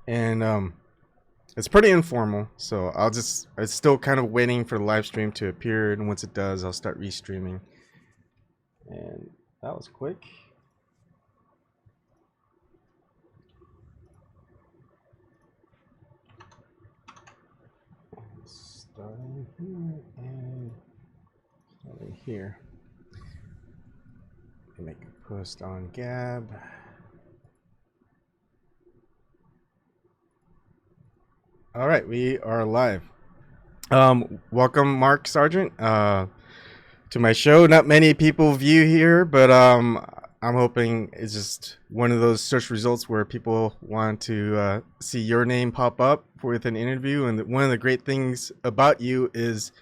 and it's pretty informal. So I'm still kind of waiting for the live stream to appear, and once it does, I'll start restreaming. And that was quick. Starting here and starting here. Make a post on Gab. All right, we are live. Welcome, Mark Sargent, to my show. Not many people view here, but I'm hoping it's just one of those search results where people want to see your name pop up with an interview. And one of the great things about you is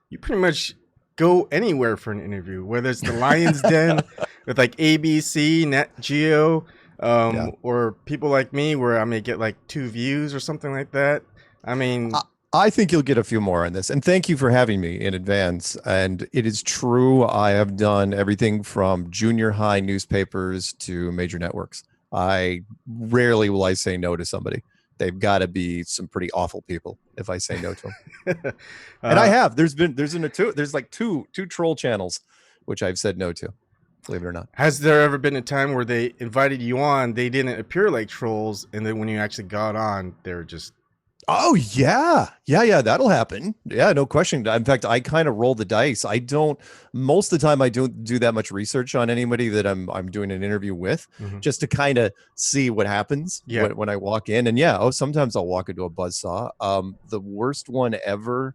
you pretty much go anywhere for an interview, whether it's the Lion's Den with like ABC, Nat Geo, or people like me where I may get like 2 views or something like that. I mean, I think you'll get a few more on this. And thank you for having me in advance. And it is true, I have done everything from junior high newspapers to major networks. I rarely will I say no to somebody. They've got to be some pretty awful people if I say no to them. And I have. There's like two troll channels which I've said no to, believe it or not. Has there ever been a time where they invited you on, they didn't appear like trolls, and then when you actually got on, they were just... Oh yeah, that'll happen. Yeah, no question. In fact, I kind of roll the dice. Most of the time I don't do that much research on anybody that I'm doing an interview with, just to kind of see what happens when I walk in. And sometimes I'll walk into a buzzsaw. The worst one ever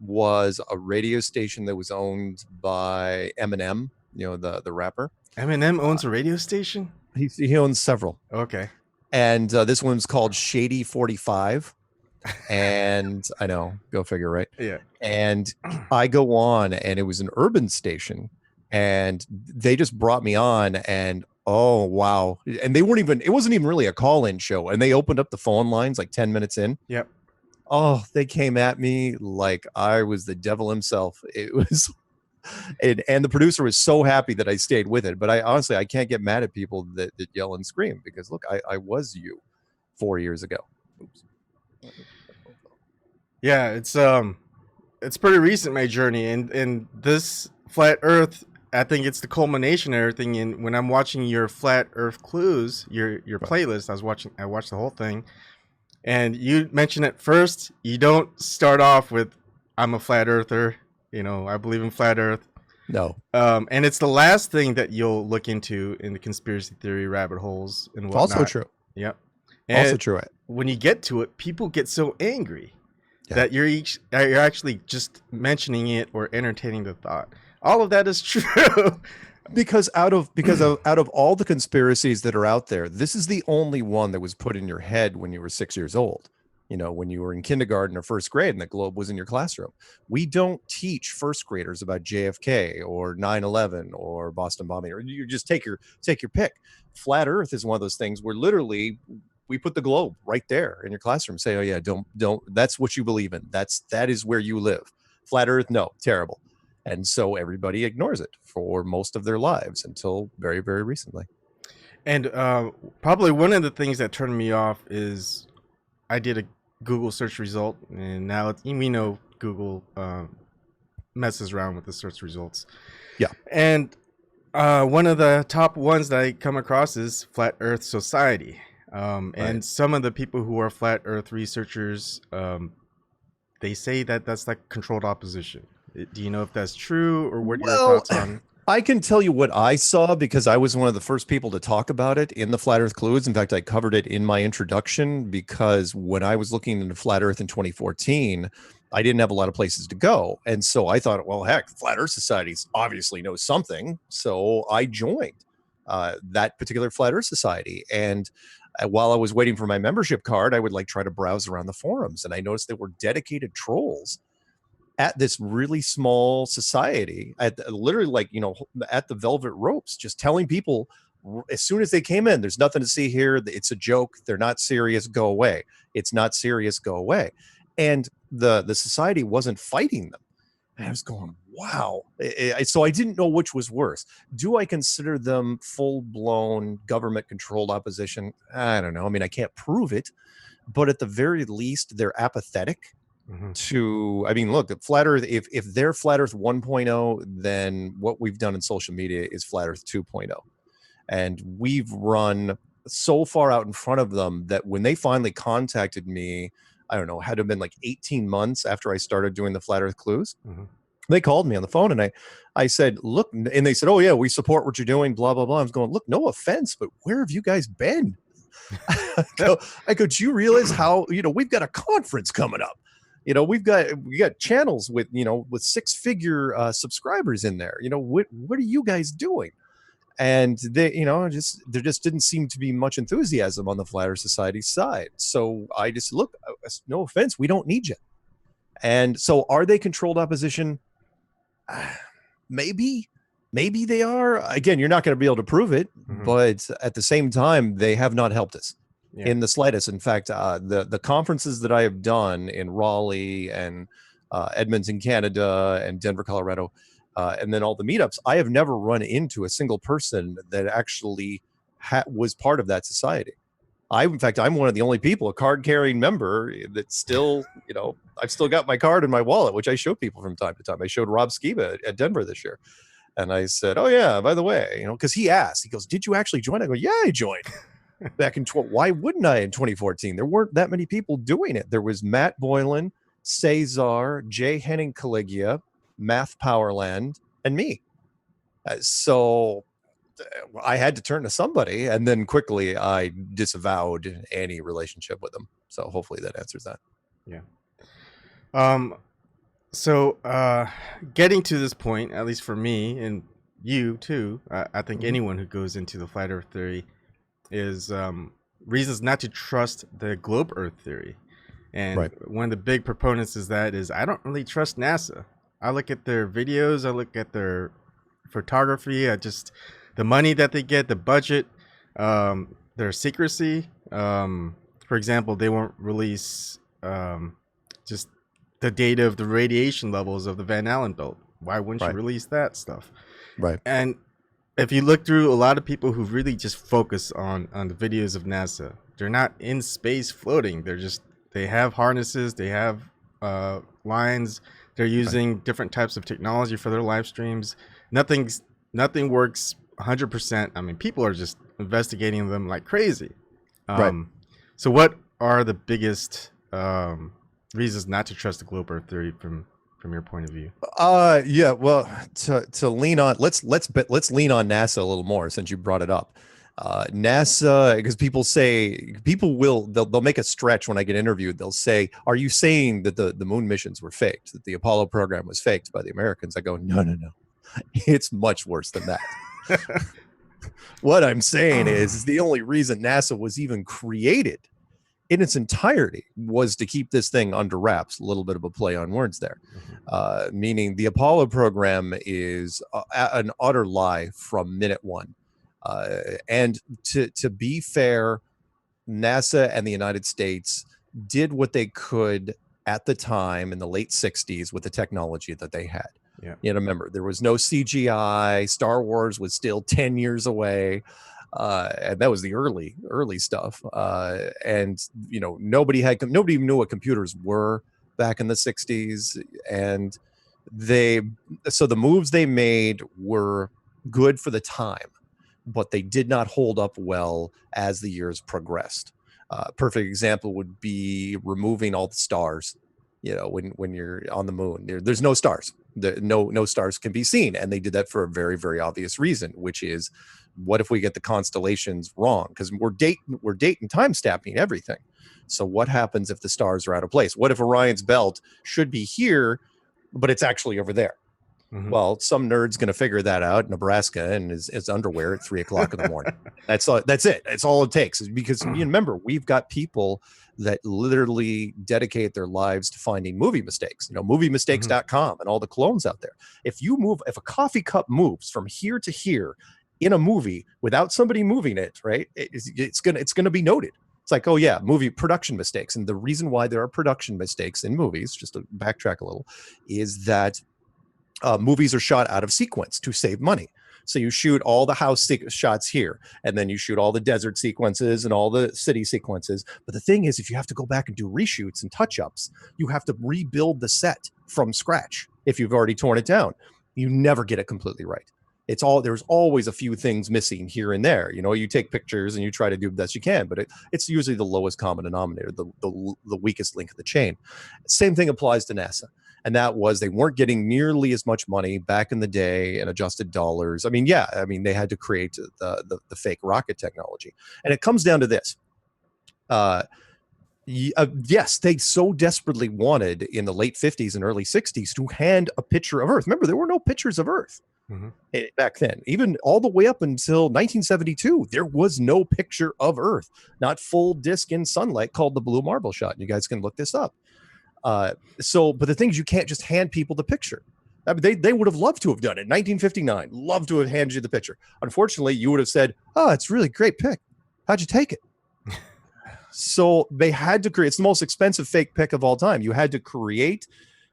was a radio station that was owned by Eminem, the rapper. Eminem owns a radio station? He owns several. Okay. And this one's called Shady 45. And I know, go figure, right? Yeah. And I go on, and it was an urban station, and they just brought me on, and oh wow. And it wasn't even really a call-in show, and they opened up the phone lines like 10 minutes in. Yep. Oh, they came at me like I was the devil himself. It was and the producer was so happy that I stayed with it. But I can't get mad at people that yell and scream, because look, I was you 4 years ago. Oops. Yeah, it's pretty recent, my journey, and this flat Earth, I think it's the culmination of everything. And when I'm watching your flat Earth clues, your playlist, I watched the whole thing, and you mentioned at first you don't start off with "I'm a flat earther," I believe in flat Earth. No. And it's the last thing that you'll look into in the conspiracy theory rabbit holes and whatnot. Also true. Yep. And also true. When you get to it, people get so angry that you're actually just mentioning it or entertaining the thought. All of that is true. Because out of all the conspiracies that are out there, this is the only one that was put in your head when you were 6 years old. When you were in kindergarten or first grade and the globe was in your classroom. We don't teach first graders about JFK or 9/11 or Boston bombing, or you just take your pick. Flat Earth is one of those things where literally we put the globe right there in your classroom. Say, oh yeah, don't. That's what you believe in. That is where you live. Flat Earth, no, terrible. And so everybody ignores it for most of their lives until very, very recently. And probably one of the things that turned me off is I did a Google search result, and now we know Google messes around with the search results. Yeah. And one of the top ones that I come across is Flat Earth Society. And some of the people who are flat Earth researchers, they say that that's like controlled opposition. Do you know if that's true, or what your thoughts on? I can tell you what I saw, because I was one of the first people to talk about it in the Flat Earth Clues. In fact, I covered it in my introduction, because when I was looking into Flat Earth in 2014, I didn't have a lot of places to go. And so I thought, well, heck, Flat Earth Society obviously knows something. So I joined that particular Flat Earth Society. And while I was waiting for my membership card, I would try to browse around the forums, and I noticed there were dedicated trolls at this really small society, at literally at the velvet ropes, just telling people as soon as they came in, there's nothing to see here. It's a joke. They're not serious. Go away. It's not serious. Go away. And the society wasn't fighting them. And I was going, wow. So I didn't know which was worse. Do I consider them full-blown government-controlled opposition? I don't know. I mean, I can't prove it, but at the very least, they're apathetic Mhm. to, I mean, look, Flat Earth, if they're Flat Earth 1.0, then what we've done in social media is Flat Earth 2.0. And we've run so far out in front of them that when they finally contacted me, I don't know, had to have been like 18 months after I started doing the Flat Earth Clues. Mhm. They called me on the phone and I said, look, and they said, oh yeah, we support what you're doing, blah, blah, blah. I was going, look, no offense, but where have you guys been? I go, do you realize how, we've got a conference coming up. We got channels with, with 6-figure subscribers in there. What are you guys doing? And they, there just didn't seem to be much enthusiasm on the Flat Earth Society side. So I just look, no offense, we don't need you. And so are they controlled opposition? Maybe they are. Again, you're not going to be able to prove it, but at the same time, they have not helped us in the slightest. In fact, the conferences that I have done in Raleigh and Edmonton, Canada, and Denver, Colorado, and then all the meetups, I have never run into a single person that actually was part of that society. In fact, I'm one of the only people, a card-carrying member, that still, I've still got my card in my wallet, which I show people from time to time. I showed Rob Skiba at Denver this year. And I said, oh, yeah, by the way, because he asked, he goes, did you actually join? I go, yeah, I joined. Back in, why wouldn't I in 2014? There weren't that many people doing it. There was Matt Boylan, Cesar, Jay Henning Caligia, Math Powerland, and me. So I had to turn to somebody, and then quickly I disavowed any relationship with them. So hopefully that answers that. Yeah. So getting to this point, at least for me and you too, I think anyone who goes into the flat Earth theory is reasons not to trust the globe Earth theory. And one of the big proponents is I don't really trust NASA. I look at their videos, I look at their photography, the money that they get, the budget, their secrecy. For example, they won't release just the data of the radiation levels of the Van Allen belt. Why wouldn't you release that stuff? Right. And if you look through a lot of people who really just focus on the videos of NASA, they're not in space floating. They have harnesses, they have lines, they're using different types of technology for their live streams. Nothing works 100%. I mean, people are just investigating them like crazy. So what are the biggest reasons not to trust the globe Earth theory from your point of view? Yeah, well, to lean on, let's lean on NASA a little more since you brought it up. NASA, because they'll make a stretch when I get interviewed. They'll say, are you saying that the moon missions were faked, that the Apollo program was faked by the Americans? I go, no, it's much worse than that. What I'm saying is the only reason NASA was even created in its entirety was to keep this thing under wraps. A little bit of a play on words there, meaning the Apollo program is an utter lie from minute one. And to be fair, NASA and the United States did what they could at the time in the late 60s with the technology that they had. Yeah. Remember, there was no CGI. Star Wars was still 10 years away. And that was the early stuff. And nobody even knew what computers were back in the 60s. And so the moves they made were good for the time, but they did not hold up well as the years progressed. Perfect example would be removing all the stars. When you're on the moon, there's no stars. No stars can be seen, and they did that for a very, very obvious reason, which is, what if we get the constellations wrong? Because we're dating time stamping everything. So what happens if the stars are out of place? What if Orion's belt should be here, but it's actually over there? Well, some nerd's going to figure that out in Nebraska and his underwear at 3:00 in the morning. That's all. That's it. It's all it takes. Because remember, we've got people that literally dedicate their lives to finding movie mistakes. Moviemistakes.com and all the clones out there. If a coffee cup moves from here to here in a movie without somebody moving it, right, it's gonna be noted. It's like, oh yeah, movie production mistakes. And the reason why there are production mistakes in movies, just to backtrack a little, is that movies are shot out of sequence to save money. So you shoot all the house shots here, and then you shoot all the desert sequences and all the city sequences. But the thing is, if you have to go back and do reshoots and touch-ups, you have to rebuild the set from scratch if you've already torn it down. You never get it completely right. There's always a few things missing here and there. You take pictures and you try to do the best you can, but it's usually the lowest common denominator, the weakest link of the chain. Same thing applies to NASA. And that was, they weren't getting nearly as much money back in the day in adjusted dollars. They had to create the fake rocket technology. And it comes down to this. Yes, they so desperately wanted in the late 50s and early 60s to hand a picture of Earth. Remember, there were no pictures of Earth back then. Even all the way up until 1972, there was no picture of Earth, not full disk in sunlight, called the blue marble shot. You guys can look this up. But the thing is, you can't just hand people the picture. They would have loved to have done it. 1959, loved to have handed you the picture. Unfortunately, you would have said, "Oh, it's a really great pic. How'd you take it?" So they had to create. It's the most expensive fake pic of all time. You had to create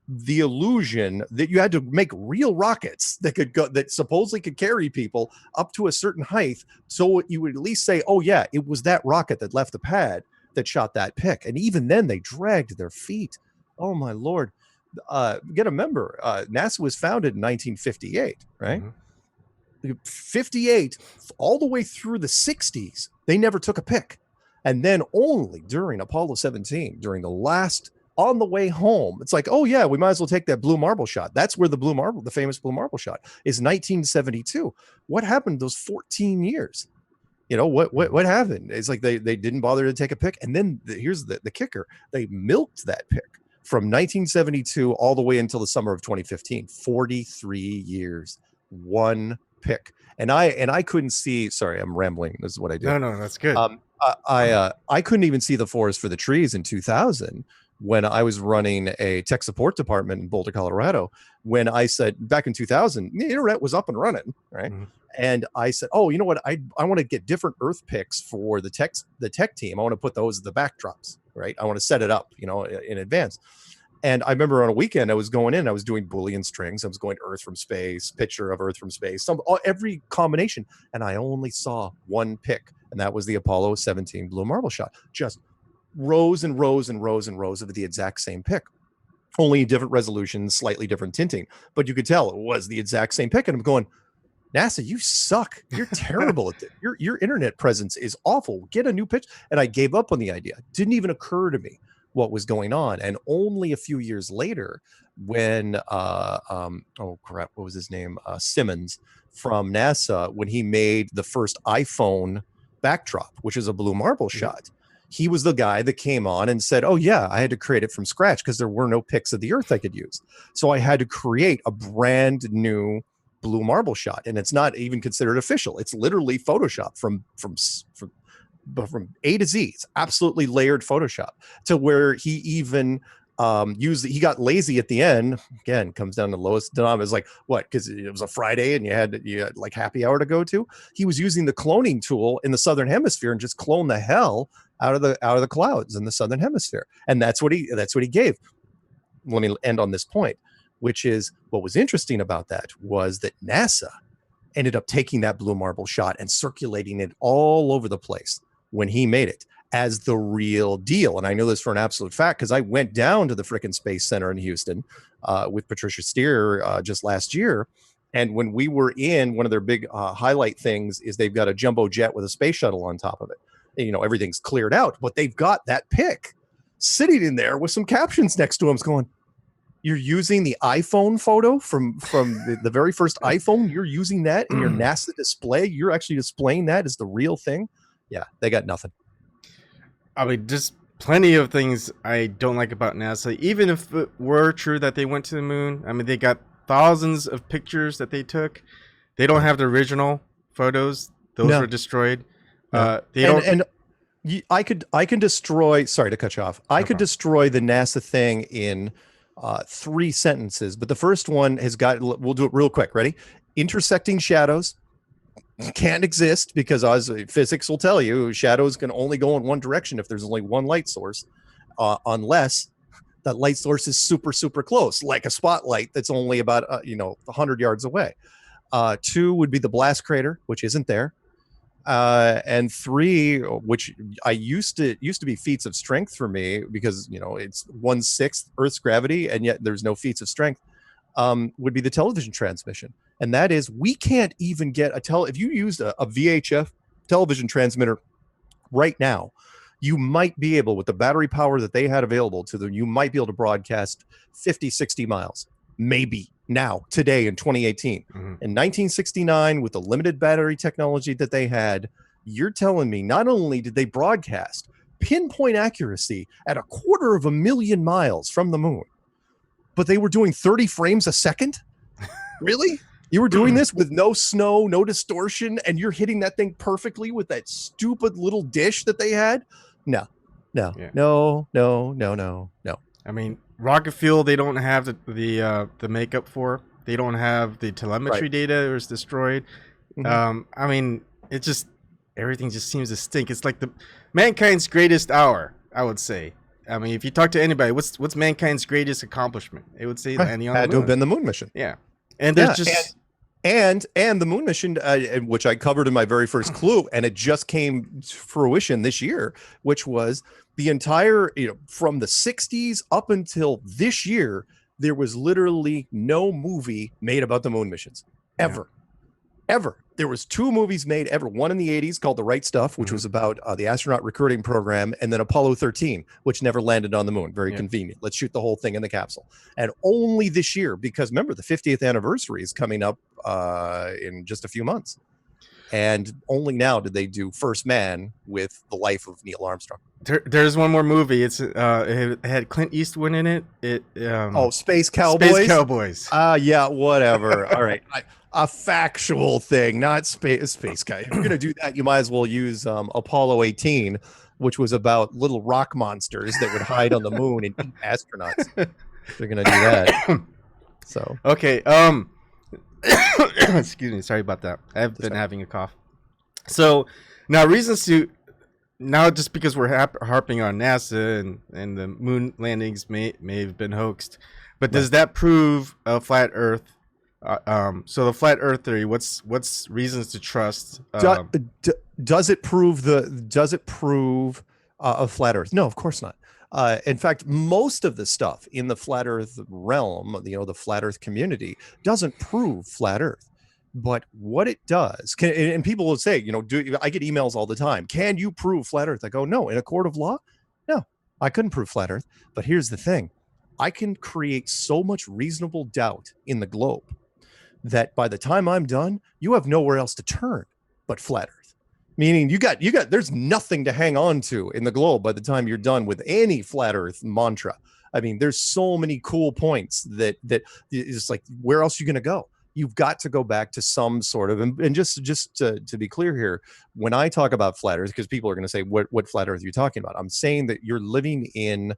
the illusion that you had to make real rockets that supposedly could carry people up to a certain height. So you would at least say, "Oh yeah, it was that rocket that left the pad that shot that pic." And even then, they dragged their feet. Oh my Lord. You got to remember, NASA was founded in 1958, right? 58, all the way through the 60s, they never took a pic. And then only during Apollo 17, during the last, on the way home, it's like, oh yeah, we might as well take that blue marble shot. That's where the famous blue marble shot is, 1972. What happened those 14 years? What happened? It's like they didn't bother to take a pic. And then here's the kicker. They milked that pic from 1972 all the way until the summer of 2015. 43 years, one pic. And I couldn't see. Sorry, I'm rambling. This is what I do. No, that's good. I couldn't even see the forest for the trees in 2000 when I was running a tech support department in Boulder, Colorado. When I said back in 2000, the internet was up and running, right? And I said, oh, you know what? I want to get different Earth pics for the tech team. I want to put those as the backdrops, right? I want to set it up, in advance. And I remember on a weekend I was going in, I was doing Boolean strings. I was going Earth from space, picture of Earth from space, every combination. And I only saw one pic, and that was the Apollo 17 blue marble shot. Just rows and rows and rows and rows of the exact same pic, only different resolutions, slightly different tinting. But you could tell it was the exact same pic. And I'm going, NASA, you suck. You're terrible at it. Your internet presence is awful. Get a new pitch. And I gave up on the idea. Didn't even occur to me what was going on. And only a few years later, when what was his name? Simmons from NASA, when he made the first iPhone backdrop, which is a blue marble shot, he was the guy that came on and said, oh yeah, I had to create it from scratch because there were no pics of the Earth I could use. So I had to create a brand new blue marble shot, and it's not even considered official. It's literally Photoshop from A to Z. It's absolutely layered Photoshop, to where he even he got lazy at the end. Again, comes down to the lowest denominator. It's like, what? Because it was a Friday and you had like happy hour to go to. He was using the cloning tool in the Southern Hemisphere and just clone the hell out of the clouds in the Southern Hemisphere. And that's what he gave. Let me end on this point, which is, what was interesting about that was that NASA ended up taking that blue marble shot and circulating it all over the place when he made it as the real deal. And I know this for an absolute fact because I went down to the frickin' Space Center in Houston with Patricia Steer just last year. And when we were in, one of their big highlight things is they've got a jumbo jet with a space shuttle on top of it. And, everything's cleared out, but they've got that pic sitting in there with some captions next to him. It's going, you're using the iPhone photo from the very first iPhone. You're using that in your NASA display. You're actually displaying that as the real thing. Yeah, they got nothing. I mean, just plenty of things I don't like about NASA. Even if it were true that they went to the moon, I mean, they got thousands of pictures that they took. They don't have the original photos. Those were destroyed. I can destroy. Sorry to cut you off. I could destroy the NASA thing in 3 sentences, but the first one has got. We'll do it real quick. Ready? Intersecting shadows can't exist because, as physics will tell you, shadows can only go in one direction if there's only one light source, unless that light source is super, super close, like a spotlight that's only about 100 yards away. 2 would be the blast crater, which isn't there. And 3, which I used to be feats of strength for me, because it's 1/6 Earth's gravity, and yet there's no feats of strength. Would be the television transmission, and that is, we can't even get if you used a VHF television transmitter right now, you might be able, with the battery power that they had available to them, you might be able to broadcast 50-60 miles, maybe now, today in 2018. In 1969, with the limited battery technology that they had, you're telling me not only did they broadcast pinpoint accuracy at 250,000 miles from the moon, but they were doing 30 frames a second? Really? You were doing this with no snow, no distortion, and you're hitting that thing perfectly with that stupid little dish that they had? No. I mean, rocket fuel, they don't have the makeup for. They don't have the telemetry data. It was destroyed. I mean, it just, everything just seems to stink. It's like the mankind's greatest hour, I would say. I mean, if you talk to anybody, what's mankind's greatest accomplishment? It would say landing on the moon. Had to have been the moon mission. Yeah. And there's just and the moon mission, which I covered in my very first clue, and it just came to fruition this year, which was the entire, from the 60s up until this year, there was literally no movie made about the moon missions ever. There was 2 movies made ever. One in the 80s called The Right Stuff, which was about the astronaut recruiting program, and then Apollo 13, which never landed on the moon. Very convenient. Let's shoot the whole thing in the capsule. And only this year, because remember, the 50th anniversary is coming up in just a few months. And only now did they do First Man with the life of Neil Armstrong. There's one more movie. It had Clint Eastwood in it. Space Cowboys. Space Cowboys. Yeah, whatever. All right. A factual thing, not space guy. If you're going to do that, you might as well use Apollo 18, which was about little rock monsters that would hide on the moon and eat astronauts. They're going to do that. So okay. Excuse me. Sorry about that. I've been having a cough. So now just because we're harping on NASA and the moon landings may have been hoaxed, but does that prove a flat Earth? So the flat Earth theory, what's reasons to trust? Does it prove a flat Earth? No, of course not. In fact, most of the stuff in the flat Earth realm, the flat Earth community, doesn't prove flat Earth. But what it does, and people will say, I get emails all the time. Can you prove flat Earth? I go, no. In a court of law, no, I couldn't prove flat Earth. But here's the thing: I can create so much reasonable doubt in the globe that by the time I'm done, you have nowhere else to turn but flat Earth. Meaning you got there's nothing to hang on to in the globe by the time you're done with any flat Earth mantra. I mean, there's so many cool points that is like, where else are you going to go? You've got to go back to some sort of, and just to be clear here, when I talk about flat Earth, because people are going to say, what flat Earth are you talking about? I'm saying that you're living in,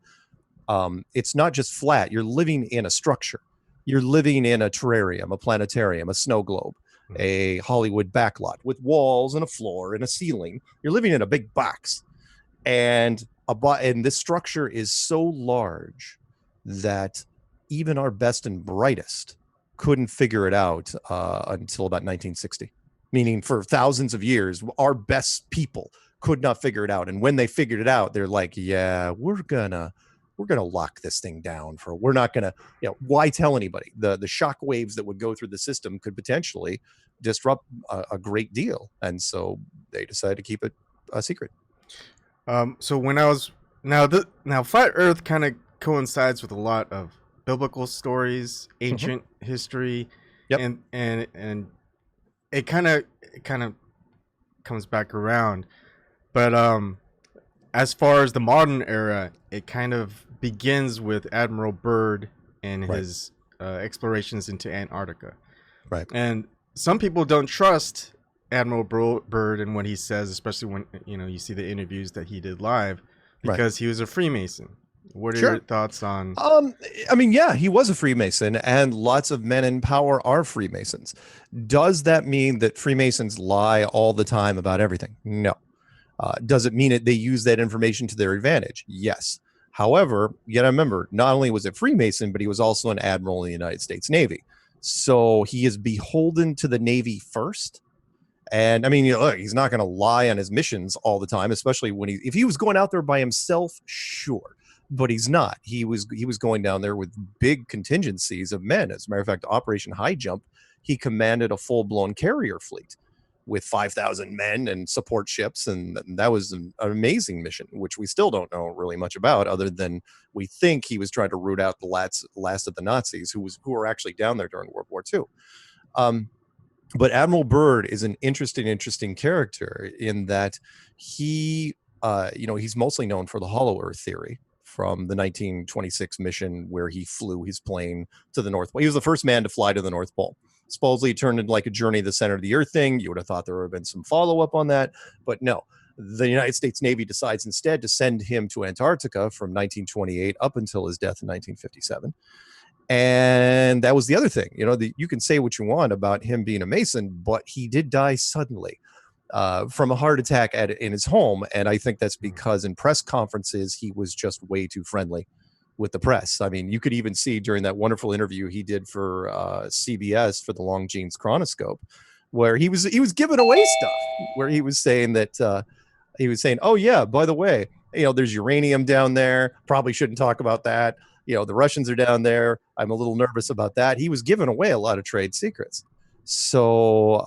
it's not just flat, you're living in a structure. You're living in a terrarium, a planetarium, a snow globe, a Hollywood backlot with walls and a floor and a ceiling. You're living in a big box, and this structure is so large that even our best and brightest couldn't figure it out until about 1960. Meaning, for thousands of years, our best people could not figure it out. And when they figured it out, they're like, "Yeah, we're gonna lock this thing down we're not gonna, why tell anybody?" The shock waves that would go through the system could potentially disrupt a great deal, and so they decided to keep it a secret. So when I was now flat Earth kind of coincides with a lot of biblical stories, ancient history, and it kind of comes back around, but as far as the modern era, it kind of begins with Admiral Byrd and his explorations into Antarctica. Right. And some people don't trust Admiral Byrd and what he says, especially when you see the interviews that he did live, because he was a Freemason. What are your thoughts on? I mean, yeah, he was a Freemason, and lots of men in power are Freemasons. Does that mean that Freemasons lie all the time about everything? No. Does it mean they use that information to their advantage? Yes. However, you got to remember, not only was it Freemason, but he was also an admiral in the United States Navy. So he is beholden to the Navy first. And I mean, look, he's not going to lie on his missions all the time, especially when if he was going out there by himself, sure, but he's not. He was going down there with big contingencies of men. As a matter of fact, Operation High Jump, he commanded a full-blown carrier fleet with 5,000 men and support ships, and that was an amazing mission, which we still don't know really much about, other than we think he was trying to root out the last of the Nazis who were actually down there during World War II. But Admiral Byrd is an interesting character in that he, he's mostly known for the Hollow Earth theory from the 1926 mission where he flew his plane to the North Pole. He was the first man to fly to the North Pole. Supposedly it turned into like a journey to the center of the Earth thing. You would have thought there would have been some follow-up on that, but no. The United States Navy decides instead to send him to Antarctica from 1928 up until his death in 1957. And that was the other thing, you can say what you want about him being a Mason, but he did die suddenly from a heart attack in his home. And I think that's because in press conferences, he was just way too friendly with the press. I mean, you could even see during that wonderful interview he did for CBS for the Longines Chronoscope, where he was giving away stuff, where he was saying that oh yeah, by the way, there's uranium down there. Probably shouldn't talk about that. The Russians are down there. I'm a little nervous about that. He was giving away a lot of trade secrets. So,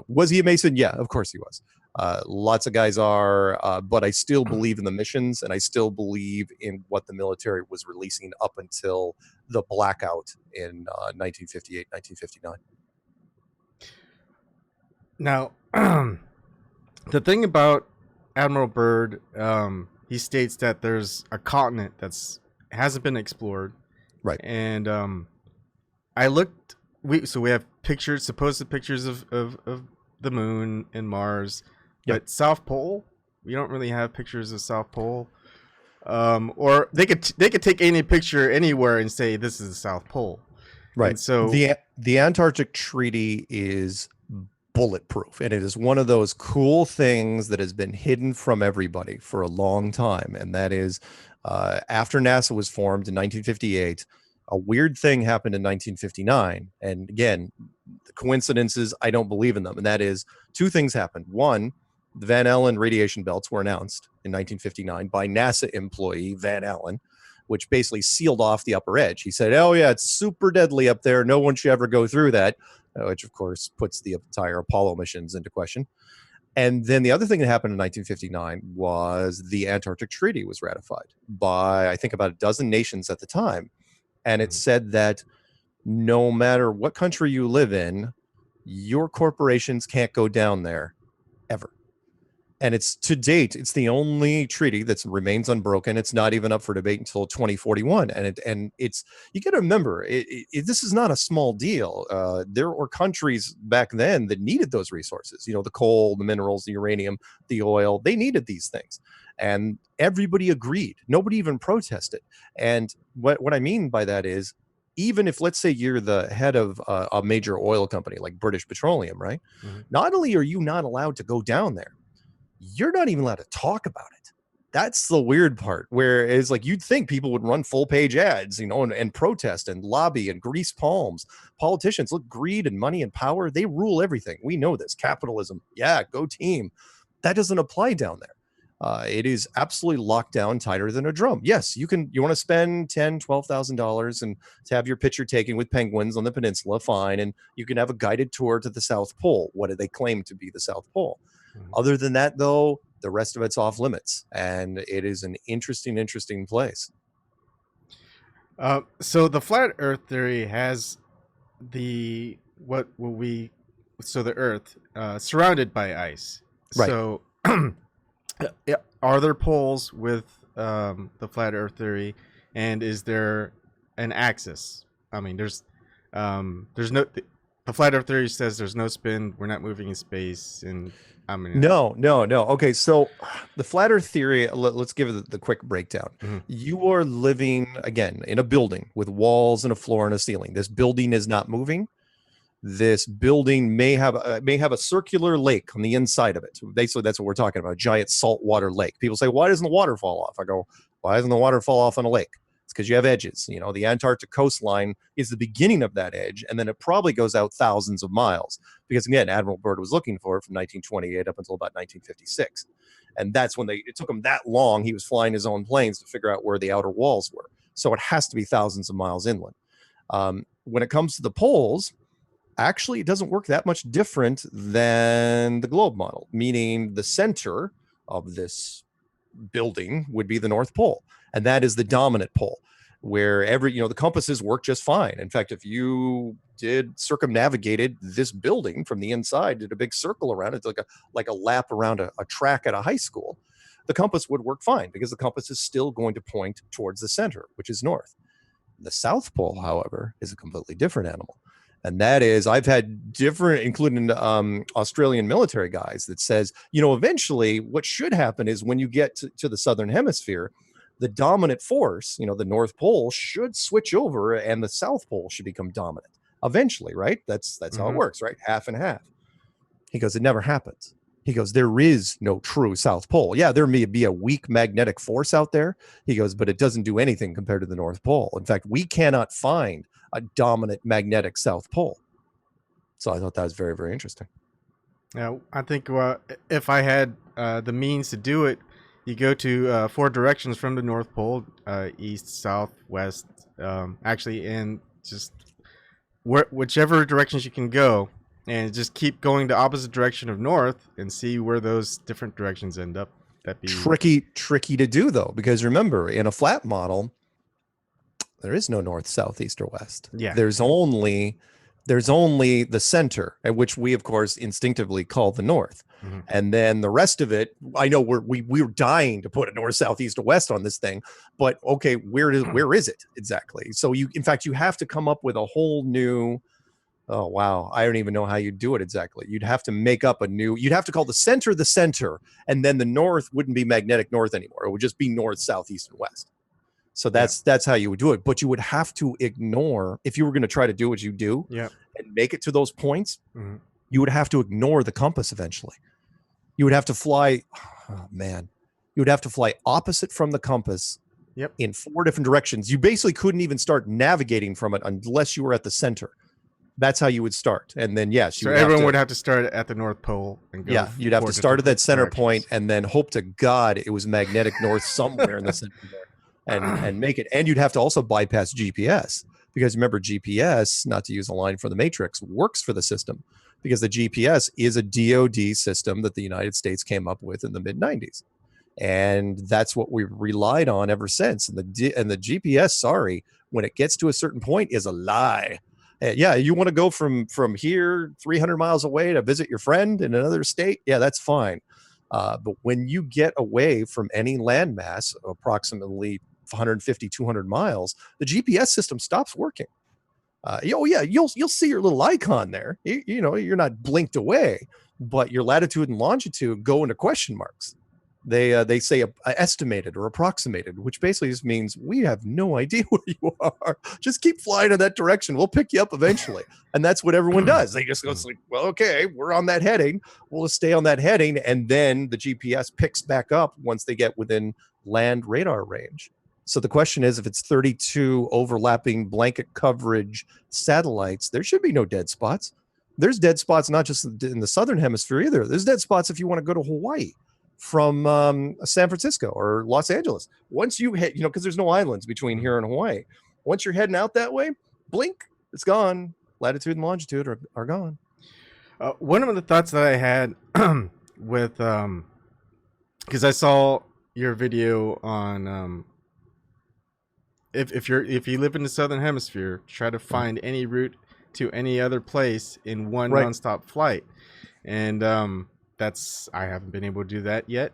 was he a Mason? Yeah, of course he was. Lots of guys are, but I still believe in the missions, and I still believe in what the military was releasing up until the blackout in 1958, 1959. Now, the thing about Admiral Byrd, he states that there's a continent hasn't been explored, right? And I looked. We have pictures, supposed pictures of the moon and Mars, but South Pole, we don't really have pictures of South Pole. Or they could take any picture anywhere and say this is the South Pole, right? And so the Antarctic Treaty is bulletproof, and it is one of those cool things that has been hidden from everybody for a long time, and that is. After NASA was formed in 1958, a weird thing happened in 1959. And again, the coincidences, I don't believe in them. And that is two things happened. One, the Van Allen radiation belts were announced in 1959 by NASA employee Van Allen, which basically sealed off the upper edge. He said, oh yeah, it's super deadly up there. No one should ever go through that, which of course puts the entire Apollo missions into question. And then the other thing that happened in 1959 was the Antarctic Treaty was ratified by, I think, about a dozen nations at the time. And it said that no matter what country you live in, your corporations can't go down there ever. And it's to date, it's the only treaty that remains unbroken. It's not even up for debate until 2041. And it's you got to remember, this is not a small deal. There were countries back then that needed those resources. The coal, the minerals, the uranium, the oil. They needed these things, and everybody agreed. Nobody even protested. And what I mean by that is, even if, let's say, you're the head of a major oil company like British Petroleum, right? Mm-hmm. Not only are you not allowed to go down there, you're not even allowed to talk about it. That's the weird part, where it's like you'd think people would run full page ads, and protest and lobby and grease palms. Politicians, look, greed and money and power, they rule everything. We know this. Capitalism. Yeah, go team. That doesn't apply down there. It is absolutely locked down tighter than a drum. Yes, you want to spend $10,000, $12,000 and to have your picture taken with penguins on the peninsula, fine. And you can have a guided tour to the South Pole. What do they claim to be the South Pole? Other than that, though, the rest of it's off limits, and it is an interesting place. So the flat Earth theory has the Earth surrounded by ice. Right. So are there poles with the flat Earth theory, and is there an axis? I mean, there's no. The flat Earth theory says there's no spin. We're not moving in space, and No. Okay, so the flat Earth theory, let's give it the quick breakdown. Mm-hmm. You are living, again, in a building with walls and a floor and a ceiling. This building is not moving. This building may have a circular lake on the inside of it. Basically, that's what we're talking about, a giant saltwater lake. People say, why doesn't the water fall off? I go, why doesn't the water fall off on a lake? It's because you have edges. You know, the Antarctic coastline is the beginning of that edge, and then it probably goes out thousands of miles. Because again, Admiral Byrd was looking for it from 1928 up until about 1956. And that's when it took him that long. He was flying his own planes to figure out where the outer walls were. So it has to be thousands of miles inland. When it comes to the poles, actually, it doesn't work that much different than the globe model, meaning the center of this building would be the North Pole. And that is the dominant pole, where the compasses work just fine. In fact, if you circumnavigated this building from the inside, did a big circle around it, like a lap around a track at a high school, the compass would work fine because the compass is still going to point towards the center, which is north. The South Pole, however, is a completely different animal. And that is, I've had different, including Australian military guys, that says, eventually what should happen is when you get to the Southern Hemisphere, the dominant force, the North Pole should switch over and the South Pole should become dominant eventually, right? That's how it works, right? Half and half. He goes, it never happens. He goes, there is no true South Pole. Yeah, there may be a weak magnetic force out there. He goes, but it doesn't do anything compared to the North Pole. In fact, we cannot find a dominant magnetic South Pole. So I thought that was very, very interesting. Yeah, I think if I had the means to do it, you go to 4 directions from the North Pole, east, south, west, and just whichever directions you can go, and just keep going the opposite direction of north and see where those different directions end up. That'd be tricky to do, though, because remember, in a flat model, there is no north, south, east, or west. Yeah. There's only the center, at which we, of course, instinctively call the north. Mm-hmm. And then the rest of it, I know we're dying to put a north, south, east, or west on this thing, but okay, where is it exactly? So you have to come up with a whole new, oh wow, I don't even know how you do it exactly. You'd have to make up you'd have to call the center, and then the north wouldn't be magnetic north anymore. It would just be north, south, east, and west. So that's how you would do it. But you would have to ignore, if you were going to try to do what you do and make it to those points, you would have to ignore the compass eventually. You would have to fly, opposite from the compass in 4 different directions. You basically couldn't even start navigating from it unless you were at the center. That's how you would start. And then, yes. Everyone would have to start at the North Pole. And go you'd have to start at that center point and then hope to God it was magnetic north somewhere in the center there. And make it. And you'd have to also bypass GPS, because remember, GPS, not to use a line from the Matrix, works for the system because the GPS is a DoD system that the United States came up with in the mid-90s. And that's what we've relied on ever since. And the GPS, when it gets to a certain point, is a lie. You want to go from here 300 miles away to visit your friend in another state? Yeah, that's fine. But when you get away from any landmass, approximately 150, 200 miles, the GPS system stops working. You'll see your little icon there. You're not blinked away, but your latitude and longitude go into question marks. They say estimated or approximated, which basically just means we have no idea where you are. Just keep flying in that direction. We'll pick you up eventually. And that's what everyone does. They just go like, well, okay, we're on that heading. We'll just stay on that heading. And then the GPS picks back up once they get within land radar range. So the question is, if it's 32 overlapping blanket coverage satellites, there should be no dead spots. There's dead spots not just in the Southern Hemisphere either. There's dead spots if you want to go to Hawaii from San Francisco or Los Angeles. Once you hit, because there's no islands between here and Hawaii. Once you're heading out that way, blink, it's gone. Latitude and longitude are gone. One of the thoughts that I had with, because I saw your video on, if you live in the Southern Hemisphere, try to find any route to any other place in one nonstop flight, and I haven't been able to do that yet.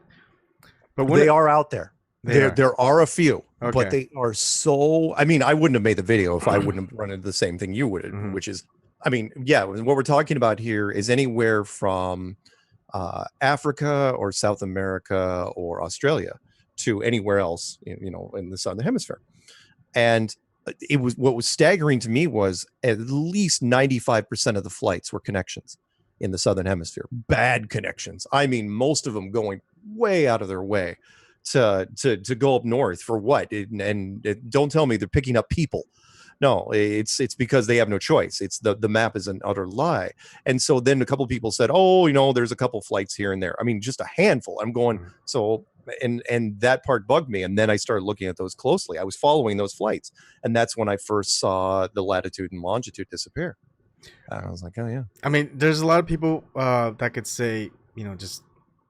But they are out there. There are a few, but they are so. I mean, I wouldn't have made the video if I wouldn't have run into the same thing you would, which is, what we're talking about here is anywhere from Africa or South America or Australia to anywhere else, in the Southern Hemisphere. And what was staggering to me was at least 95% of the flights were connections in the Southern Hemisphere. Bad connections. I mean, most of them going way out of their way to go up north for what? Don't tell me they're picking up people. No, it's because they have no choice. It's the map is an utter lie. And so then a couple of people said, oh, there's a couple flights here and there. I mean, just a handful. I'm going, so and that part bugged me. And then I started looking at those closely. I was following those flights, and that's when I first saw the latitude and longitude disappear. I was like, oh yeah. I mean, there's a lot of people that could say, just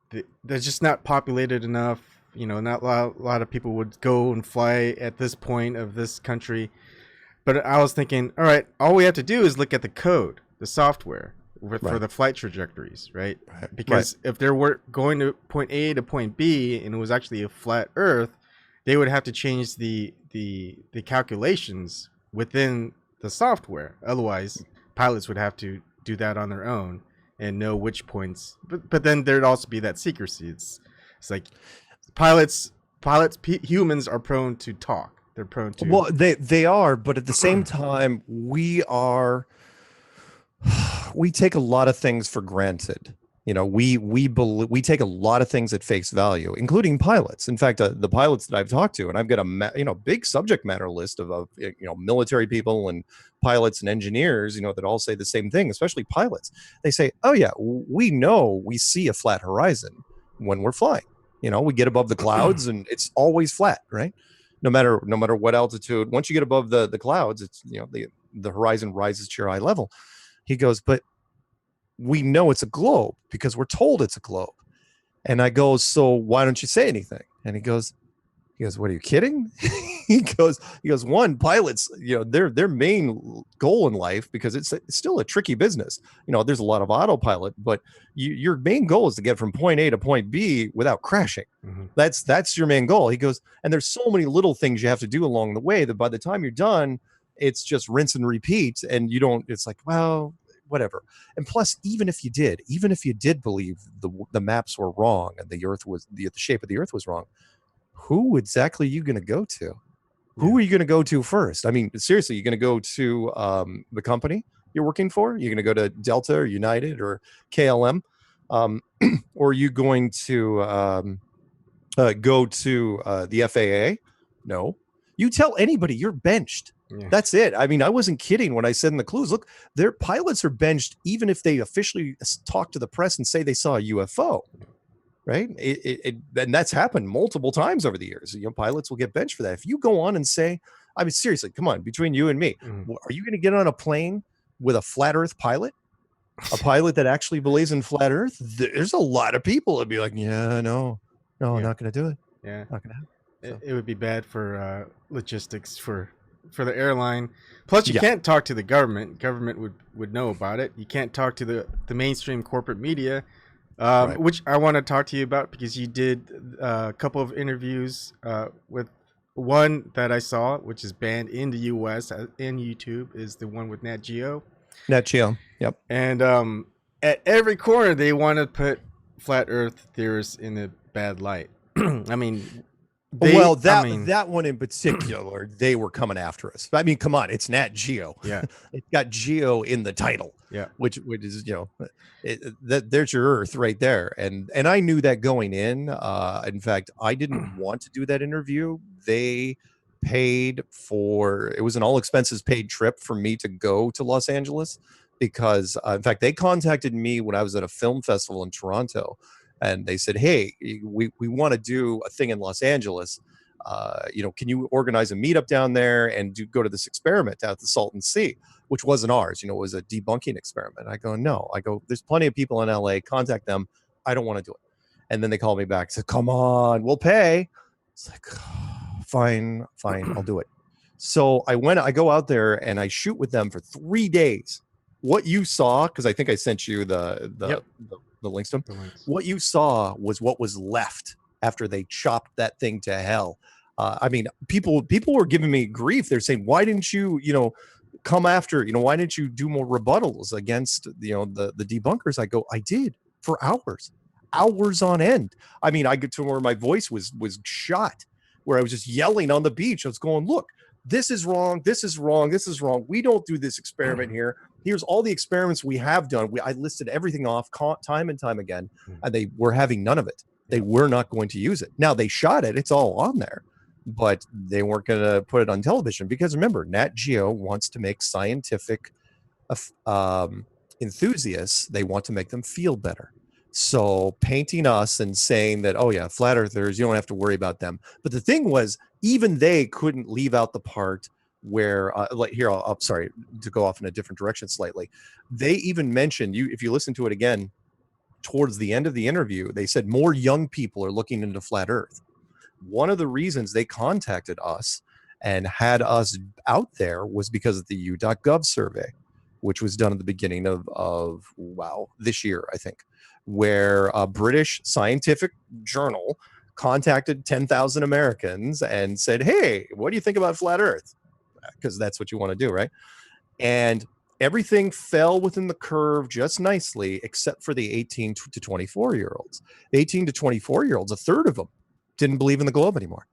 they're just not populated enough. Not a lot of people would go and fly at this point of this country. But I was thinking, all right, all we have to do is look at the code, the software for the flight trajectories, right? Because if they were going to point A to point B and it was actually a flat Earth, they would have to change the calculations within the software. Otherwise, pilots would have to do that on their own and know which points. But then there'd also be that secrecy. It's like humans are prone to talk. They're prone to. Well, they are, but at the same time, we take a lot of things for granted. We take a lot of things at face value, including pilots. In fact, the pilots that I've talked to, and I've got a big subject matter list of military people and pilots and engineers, that all say the same thing, especially pilots. They say, oh yeah, we see a flat horizon when we're flying. We get above the clouds and it's always flat, right? No matter what altitude. Once you get above the clouds, it's the horizon rises to your eye level. He goes, but we know it's a globe because we're told it's a globe. And I go, so why don't you say anything? And he goes, what, are you kidding? he goes, one, pilots, their main goal in life, because it's still a tricky business. There's a lot of autopilot, but your main goal is to get from point A to point B without crashing. Mm-hmm. That's your main goal. He goes, and there's so many little things you have to do along the way that by the time you're done, it's just rinse and repeat. And it's like, well, whatever. And plus, even if you did believe the maps were wrong and the earth was the shape of the earth was wrong, who exactly are you going to go to? Who are you going to go to first? I mean, seriously, you're going to go to the company you're working for? You're going to go to Delta or United or KLM? Or are you going to go to the FAA? No. You tell anybody you're benched. Yeah. That's it. I mean, I wasn't kidding when I said in the clues, look, their pilots are benched even if they officially talk to the press and say they saw a UFO. Right. And that's happened multiple times over the years. Pilots will get benched for that. If you go on and say, I mean, seriously, come on, between you and me, are you going to get on a plane with a flat Earth pilot? A pilot that actually believes in flat Earth? There's a lot of people that'd be like, yeah, no, I'm not going to do it. Yeah. Not going to happen. So. It would be bad for logistics for the airline. Plus, you can't talk to the government. Government would know about it. You can't talk to the mainstream corporate media. Which I want to talk to you about because you did a couple of interviews with one that I saw, which is banned in the US in YouTube, is the one with Nat Geo. Nat Geo, yep. And at every corner, they want to put flat Earth theorists in a bad light. I mean, that one in particular, they were coming after us. I mean, come on, it's Nat Geo. Yeah, it's got Geo in the title. Yeah, which is there's your Earth right there, and I knew that going in. In fact, I didn't want to do that interview. They paid for it was an all expenses paid trip for me to go to Los Angeles because, in fact, they contacted me when I was at a film festival in Toronto. And they said, hey, we want to do a thing in Los Angeles. Can you organize a meetup down there and go to this experiment out at the Salton Sea, which wasn't ours. It was a debunking experiment. I go, no. I go, there's plenty of people in LA. Contact them. I don't want to do it. And then they called me back. Said, come on, we'll pay. It's like, fine, I'll do it. So I go out there and I shoot with them for 3 days. What you saw, because I think I sent you the links to them. What you saw was what was left after they chopped that thing to hell. I mean, people were giving me grief. They're saying, why didn't you, come after, why didn't you do more rebuttals against, the debunkers? I go, I did for hours on end. I mean, I get to where my voice was shot, where I was just yelling on the beach. I was going, look, this is wrong. This is wrong. This is wrong. We don't do this experiment here. Here's all the experiments we have done. I listed everything off time and time again, and they were having none of it. They were not going to use it. Now they shot it; it's all on there, but they weren't going to put it on television because remember, Nat Geo wants to make scientific enthusiasts. They want to make them feel better. So painting us and saying that, oh yeah, flat earthers, you don't have to worry about them. But the thing was, even they couldn't leave out the part where, like here, I'm sorry to go off in a different direction slightly. They even mentioned if you listen to it again, towards the end of the interview, they said more young people are looking into flat Earth. One of the reasons they contacted us and had us out there was because of the u.gov survey, which was done at the beginning of this year, I think, where a British scientific journal contacted 10,000 Americans and said, hey, what do you think about flat Earth? Because that's what you want to do, right? And everything fell within the curve just nicely, except for the 18 to 24-year-olds. The 18 to 24-year-olds, a third of them didn't believe in the globe anymore.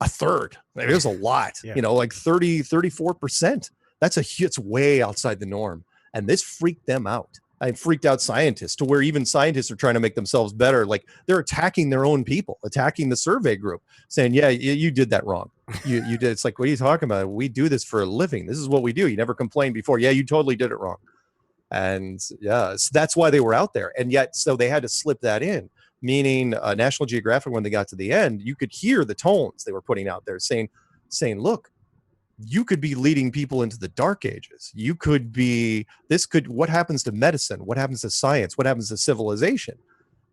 A third. It was a lot, like 34%. It's way outside the norm. And this freaked them out. I freaked out scientists to where even scientists are trying to make themselves better. Like they're attacking their own people, attacking the survey group, saying, yeah, you did that wrong. You did. It's like, what are you talking about? We do this for a living. This is what we do. You never complained before. Yeah, you totally did it wrong. And yeah, so that's why they were out there. And yet, so they had to slip that in, meaning National Geographic, when they got to the end, you could hear the tones they were putting out there saying, look, you could be leading people into the dark ages. You could be, what happens to medicine? What happens to science? What happens to civilization?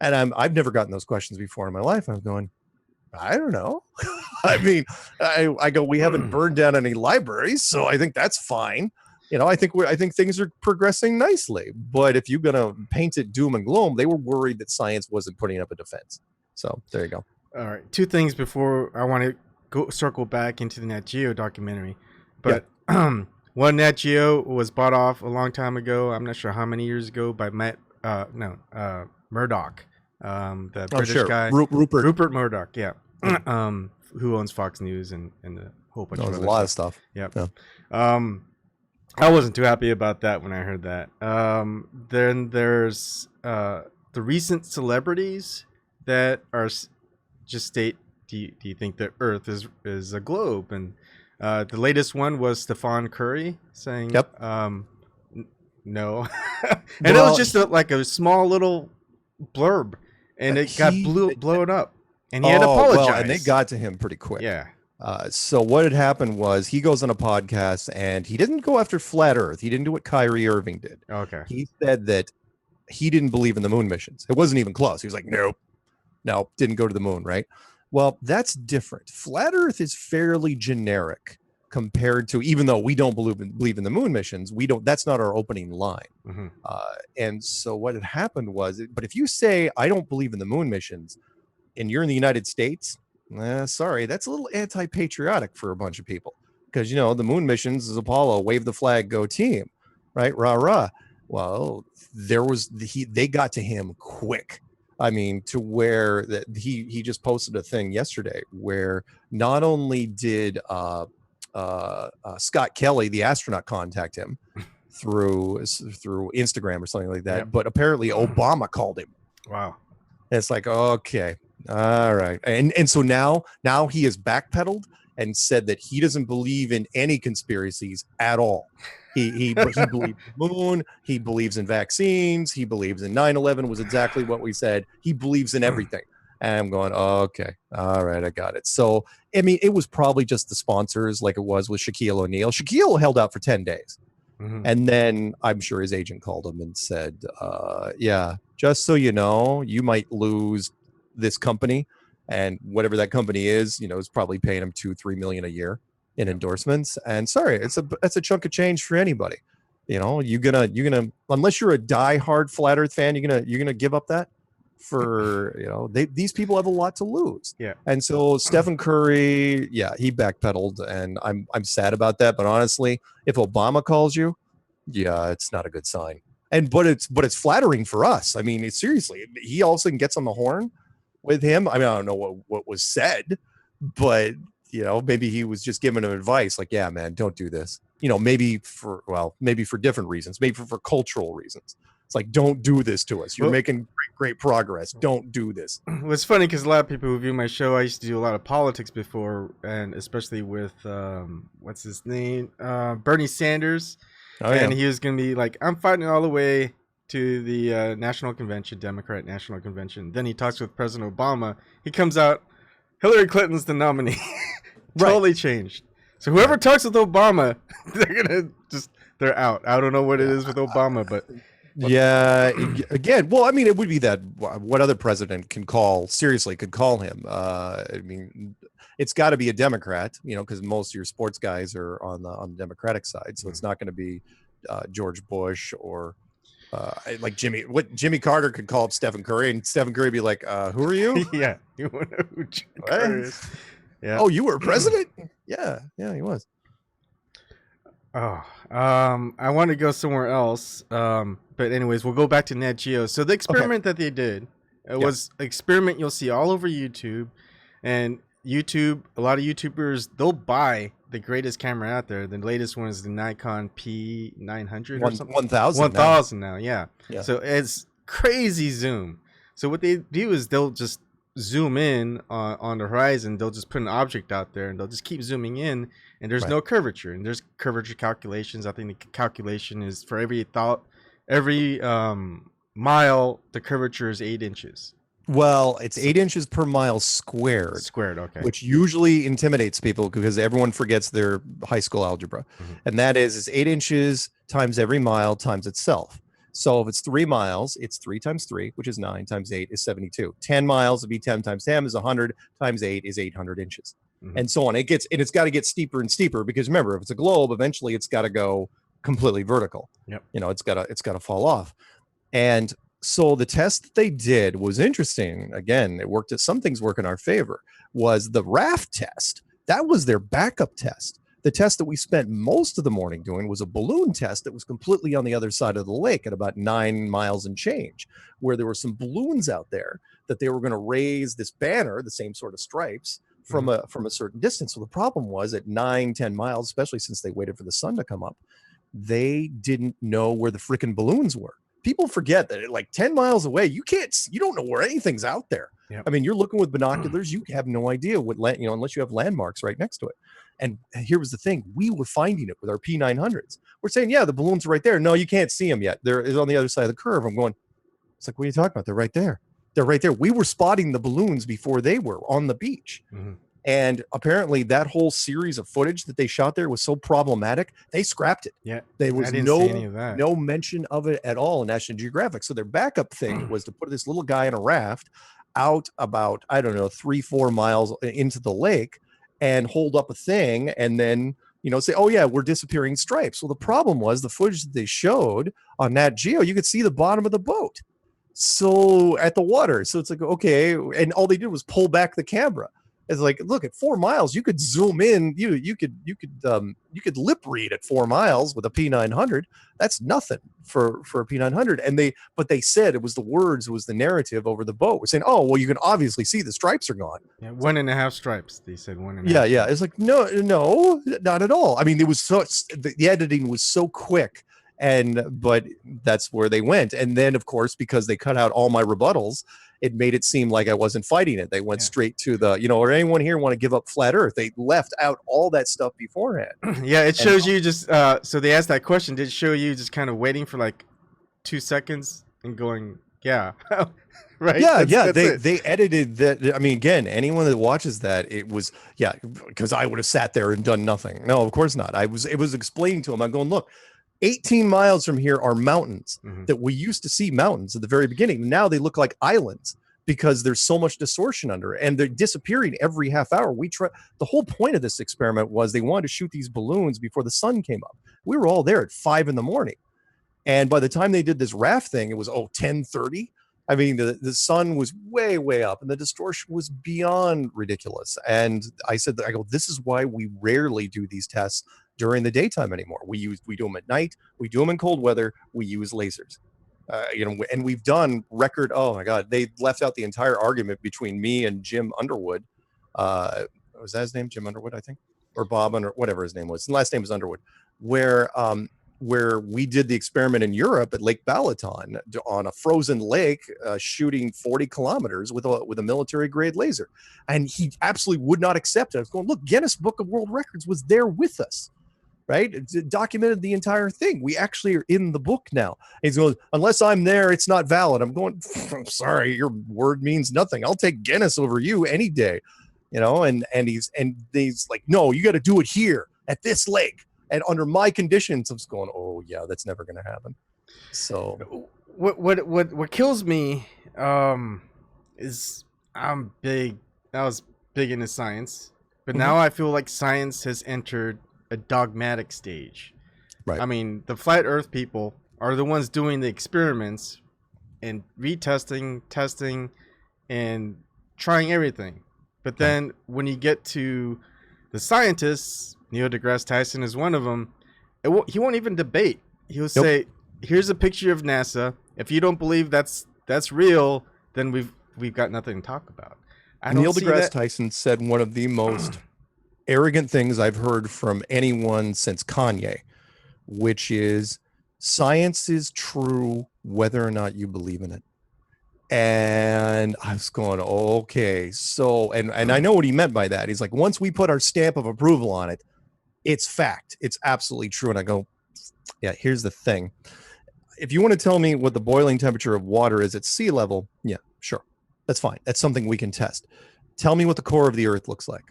And I've never gotten those questions before in my life. I'm going, I don't know. I mean, I go, we haven't burned down any libraries, so I think that's fine. I think things are progressing nicely. But if you're gonna paint it doom and gloom, they were worried that science wasn't putting up a defense. So there you go. All right, two things before I want to circle back into the Nat Geo documentary, but one, Nat Geo was bought off a long time ago. I'm not sure how many years ago by Murdoch, the British guy, Rupert Murdoch, who owns Fox News and a whole bunch of a lot of stuff. Yep. Yeah. I wasn't too happy about that when I heard that. Then there's the recent celebrities that are just state, do you think the Earth is a globe? And the latest one was Stefan Curry saying, no. And it was just like a small little blurb, and it got blown up. And he had to apologize. Well, and they got to him pretty quick. Yeah. So what had happened was he goes on a podcast and he didn't go after flat Earth. He didn't do what Kyrie Irving did. Okay. He said that he didn't believe in the moon missions. It wasn't even close. He was like, no, didn't go to the moon, right? Well, that's different. Flat Earth is fairly generic compared to, even though we don't believe in the moon missions, that's not our opening line. Mm-hmm. And so what had happened was, but if you say, I don't believe in the moon missions, and you're in the United States, sorry, that's a little anti-patriotic for a bunch of people, because the moon missions is Apollo, wave the flag, go team, right? Rah rah. Well, they got to him quick. I mean, to where that he just posted a thing yesterday where not only did Scott Kelly, the astronaut, contact him through Instagram or something like that, but apparently Obama called him. Wow. And it's like, okay. All right. And so now he has backpedaled and said that he doesn't believe in any conspiracies at all. He believes in the moon. He believes in vaccines. He believes in 9/11 was exactly what we said. He believes in everything. And I'm going, oh, okay. All right. I got it. So, I mean, it was probably just the sponsors like it was with Shaquille O'Neal. Shaquille held out for 10 days. Mm-hmm. And then I'm sure his agent called him and said, just so you know, you might lose this company, and whatever that company is probably paying him $2-3 million a year in endorsements. And sorry, that's a chunk of change for anybody. You're gonna unless you're a diehard flat Earth fan, you're gonna give up that for these people have a lot to lose. Yeah. And so Stephen Curry, he backpedaled, and I'm sad about that. But honestly, if Obama calls you, it's not a good sign. But it's flattering for us. I mean, seriously, he all of a sudden gets on the horn with him. I mean, I don't know what was said, but maybe he was just giving him advice, like, yeah, man, don't do this. Maybe for different reasons, maybe for cultural reasons. It's like, don't do this to us. You're Well- making great progress. Don't do this. Well, it's funny because a lot of people who view my show, I used to do a lot of politics before, and especially with what's his name, Bernie Sanders, and he was gonna be like, "I'm fighting all the way to the national convention, Democrat national convention." Then he talks with President Obama. He comes out, Hillary Clinton's the nominee. Totally changed. So whoever talks with Obama, they're out. I don't know what it is with Obama, but. Yeah, again, well, I mean, it would be that what other president could call him. I mean, it's got to be a Democrat, because most of your sports guys are on the Democratic side, so it's not going to be George Bush or like Jimmy Carter could call up Stephen Curry, and Stephen Curry be like, "Who are you?" Yeah, you want to know who Jimmy Carter is? Yeah. Oh, you were president? Yeah, he was. Oh, I want to go somewhere else. But anyways, we'll go back to Nat Geo. So the experiment that they did was an experiment you'll see all over YouTube, and YouTube. A lot of YouTubers, they'll buy the greatest camera out there. The latest one is the Nikon P900 or something. 1000 now. Yeah. So it's crazy zoom. So what they do is they'll just zoom in on the horizon. They'll just put an object out there, and they'll just keep zooming in. And there's no curvature, and there's curvature calculations. I think the calculation is for every mile, the curvature is 8 inches. Well, it's 8 inches per mile squared. Okay. Which usually intimidates people because everyone forgets their high school algebra. And that is 8 inches times every mile times itself. So if it's 3 miles, it's 3 times 3, which is 9, times 8 is 72. 10 miles would be 10 times 10 is 100, times 8 is 800 inches. And so on. It's got to get steeper and steeper because remember, if it's a globe, eventually it's got to go completely vertical. It's got to fall off. And so the test that they did was interesting. Again, some things work in our favor. Was the raft test. That was their backup test. The test that we spent most of the morning doing was a balloon test that was completely on the other side of the lake at about 9 miles and change, where there were some balloons out there that they were going to raise this banner, the same sort of stripes, from a certain distance. So the problem was at 9-10 miles, especially since they waited for the sun to come up, they didn't know where the freaking balloons were. People forget that at like 10 miles away, you don't know where anything's out there. I mean, you're looking with binoculars, you have no idea unless you have landmarks right next to it. And here was the thing, we were finding it with our P900s. We're saying, yeah, the balloons are right there. No, you can't see them yet. They're on the other side of the curve. I'm going, it's like, what are you talking about? They're right there. They're right there. We were spotting the balloons before they were on the beach. And apparently that whole series of footage that they shot there was so problematic, they scrapped it. Yeah. There was no mention of it at all in National Geographic. So their backup thing was to put this little guy in a raft out about, 3-4 miles into the lake and hold up a thing and then, say, oh yeah, we're disappearing stripes. Well, the problem was the footage that they showed on Nat Geo, you could see the bottom of the boat. So at the water. So it's like, okay. And all they did was pull back the camera. It's like, look, at 4 miles, you could zoom in. You could lip read at 4 miles with a P900. That's nothing for a P900. But they said it was the narrative over the boat. We're saying, oh, well, you can obviously see the stripes are gone. Yeah, 1.5 stripes. They said 1.5. Yeah. It's like, no, not at all. I mean, it was the editing was so quick. But that's where they went. And then, of course, because they cut out all my rebuttals, it made it seem like I wasn't fighting it. They went straight to or anyone here want to give up flat Earth? They left out all that stuff beforehand. Yeah, it shows you just, so they asked that question. Did it show you just kind of waiting for like 2 seconds and going, yeah. Right? That's they edited that. I mean, again, anyone that watches that, it was, because I would have sat there and done nothing. No, of course not. It was explaining to him. I'm going, look, 18 miles from here are mountains that we used to see mountains at the very beginning. Now they look like islands because there's so much distortion under it, and they're disappearing every half hour. The whole point of this experiment was they wanted to shoot these balloons before the sun came up. We were all there at 5 a.m. And by the time they did this raft thing, it was 10:30. I mean, the sun was way, way up and the distortion was beyond ridiculous. And I go, this is why we rarely do these tests during the daytime anymore. We do them at night. We do them in cold weather. We use lasers, and we've done record. Oh my God. They left out the entire argument between me and Jim Underwood. Was that his name? Jim Underwood, I think, or Bob, whatever his name was. The last name was Underwood, where where we did the experiment in Europe at Lake Balaton on a frozen lake, shooting 40 kilometers with a military grade laser, and he absolutely would not accept it. I was going, look, Guinness Book of World Records was there with us, right? It documented the entire thing. We actually are in the book now. And he's going, unless I'm there, it's not valid. I'm going, I'm sorry, your word means nothing. I'll take Guinness over you any day, and he's like, no, you got to do it here at this lake and under my conditions. I'm just going, oh yeah, that's never going to happen. So what kills me is I was big into science, but now I feel like science has entered a dogmatic stage. Right. I mean, the flat earth people are the ones doing the experiments and retesting, testing, and trying everything. But then when you get to the scientists, Neil deGrasse Tyson is one of them, he won't even debate. He'll say, here's a picture of NASA. If you don't believe that's real, then we've got nothing to talk about. Neil deGrasse Tyson said one of the most arrogant things I've heard from anyone since Kanye, which is science is true whether or not you believe in it. And I was going, okay, so and I know what he meant by that. He's like, once we put our stamp of approval on it, it's fact, it's absolutely true. And I go, yeah, here's the thing. If you want to tell me what the boiling temperature of water is at sea level, yeah, sure, that's fine. That's something we can test. Tell me what the core of the earth looks like.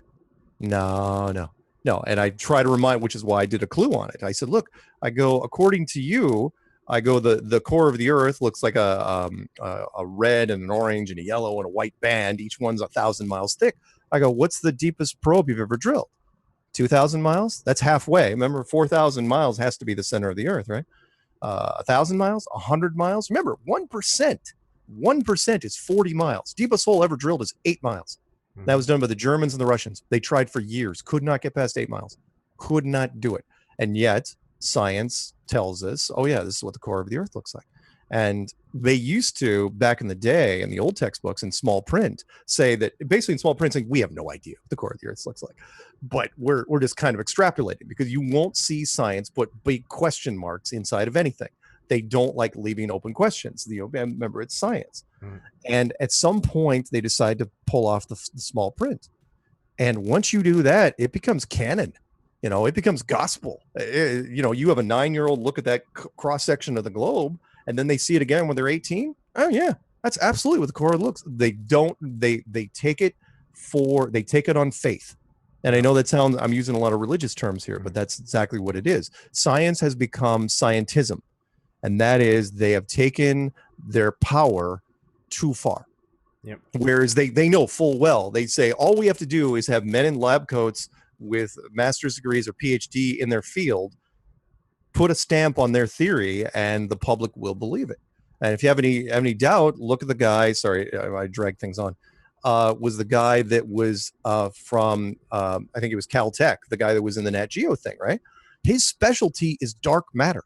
No. And I try to remind, which is why I did a clue on it. I said, look, I go, according to you, I go, the core of the earth looks like a red and an orange and a yellow and a white band. Each one's 1,000 miles thick. I go, what's the deepest probe you've ever drilled? 2,000 miles? That's halfway. Remember, 4,000 miles has to be the center of the earth, right? 1,000 miles, 100 miles. Remember, 1% is 40 miles. Deepest hole ever drilled is 8 miles. That was done by the Germans and the Russians. They tried for years, could not get past 8 miles, could not do it. And yet science tells us, oh yeah, this is what the core of the earth looks like. And they used to, back in the day, in the old textbooks in small print, say that basically in small print saying, we have no idea what the core of the earth looks like. But we're just kind of extrapolating, because you won't see science put big question marks inside of anything. They don't like leaving open questions. Remember, it's science. And at some point, they decide to pull off the small print. And once you do that, it becomes canon. It becomes gospel. You have a 9-year-old look at that cross section of the globe, and then they see it again when they're 18. Oh yeah, that's absolutely what the core looks. They don't. They take it on faith. And I know that sounds, I'm using a lot of religious terms here, but that's exactly what it is. Science has become scientism, and that is they have taken their power too far. Yep. Whereas they know full well, they say all we have to do is have men in lab coats with master's degrees or PhD in their field put a stamp on their theory, and the public will believe it. And if you have any doubt, look at the guy. Sorry, I dragged things on. Was the guy that was from I think it was Caltech, the guy that was in the Nat Geo thing, right? His specialty is dark matter.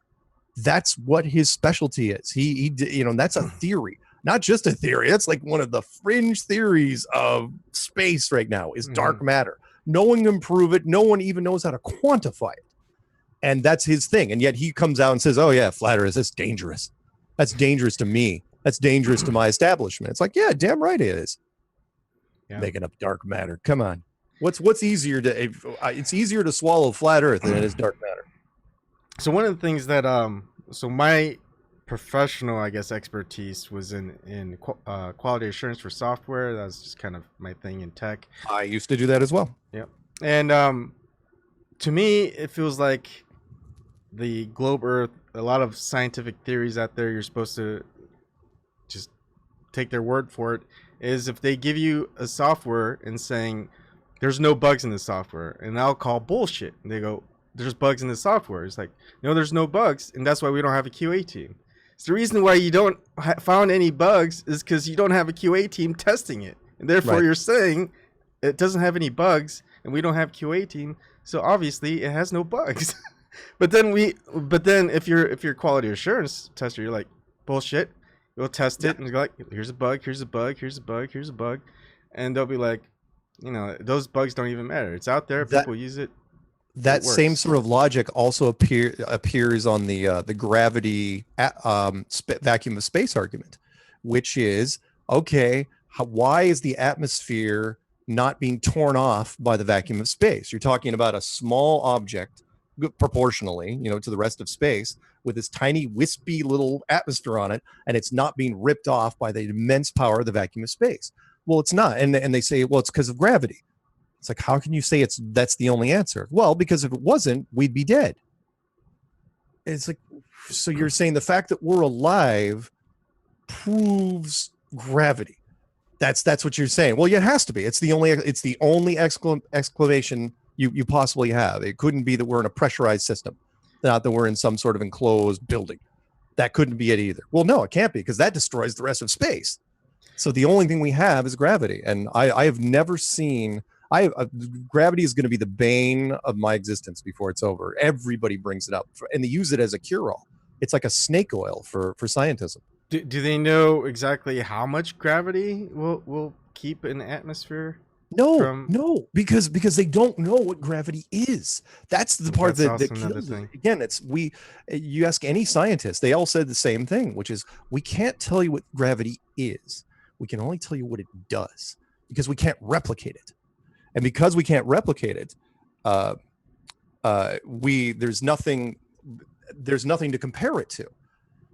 That's what his specialty is. He that's a theory, not just a theory. That's like one of the fringe theories of space right now is dark matter. No one can prove it. No one even knows how to quantify it. And that's his thing. And yet he comes out and says, oh yeah, flat earth, that's dangerous. That's dangerous to me. That's dangerous to my establishment. It's like, yeah, damn right it is. Yeah. Making up dark matter. Come on. What's easier to, it's easier to swallow flat earth than it is dark matter. So one of the things that, so my professional, I guess, expertise was in quality assurance for software. That was just kind of my thing in tech. I used to do that as well. Yeah. And to me, it feels like the globe Earth, a lot of scientific theories out there, you're supposed to just take their word for it, is if they give you a software and saying there's no bugs in the software, and I'll call bullshit. And they go, there's bugs in the software. It's like, no, there's no bugs, and that's why we don't have a QA team. So the reason why you don't found any bugs is because you don't have a QA team testing it, and therefore you're saying it doesn't have any bugs, and we don't have QA team, so obviously it has no bugs. But then if you're quality assurance tester, you're like, bullshit. You'll test it and go like, here's a bug, here's a bug, here's a bug, here's a bug, and they'll be like, those bugs don't even matter. It's out there. People use it. That same works. sort of logic also appears on the gravity vacuum of space argument, which is okay. Why is the atmosphere not being torn off by the vacuum of space? You're talking about a small object proportionally, to the rest of space with this tiny wispy little atmosphere on it, and it's not being ripped off by the immense power of the vacuum of space. Well, it's not, and they say, well, it's because of gravity. It's like, how can you say that's the only answer? Well, because if it wasn't, we'd be dead. It's like, so you're saying the fact that we're alive proves gravity. That's what you're saying. Well, yeah, it has to be. It's the only exclamation you possibly have. It couldn't be that we're in a pressurized system, not that we're in some sort of enclosed building. That couldn't be it either. Well, no, it can't be, because that destroys the rest of space. So the only thing we have is gravity. And I have never seen... gravity is going to be the bane of my existence before it's over. Everybody brings it up, and they use it as a cure-all. It's like a snake oil for scientism. Do they know exactly how much gravity will keep an atmosphere? No, because they don't know what gravity is. That's the part that kills it. Again, you ask any scientist, they all said the same thing, which is, we can't tell you what gravity is. We can only tell you what it does, because we can't replicate it. And because we can't replicate it, there's nothing to compare it to.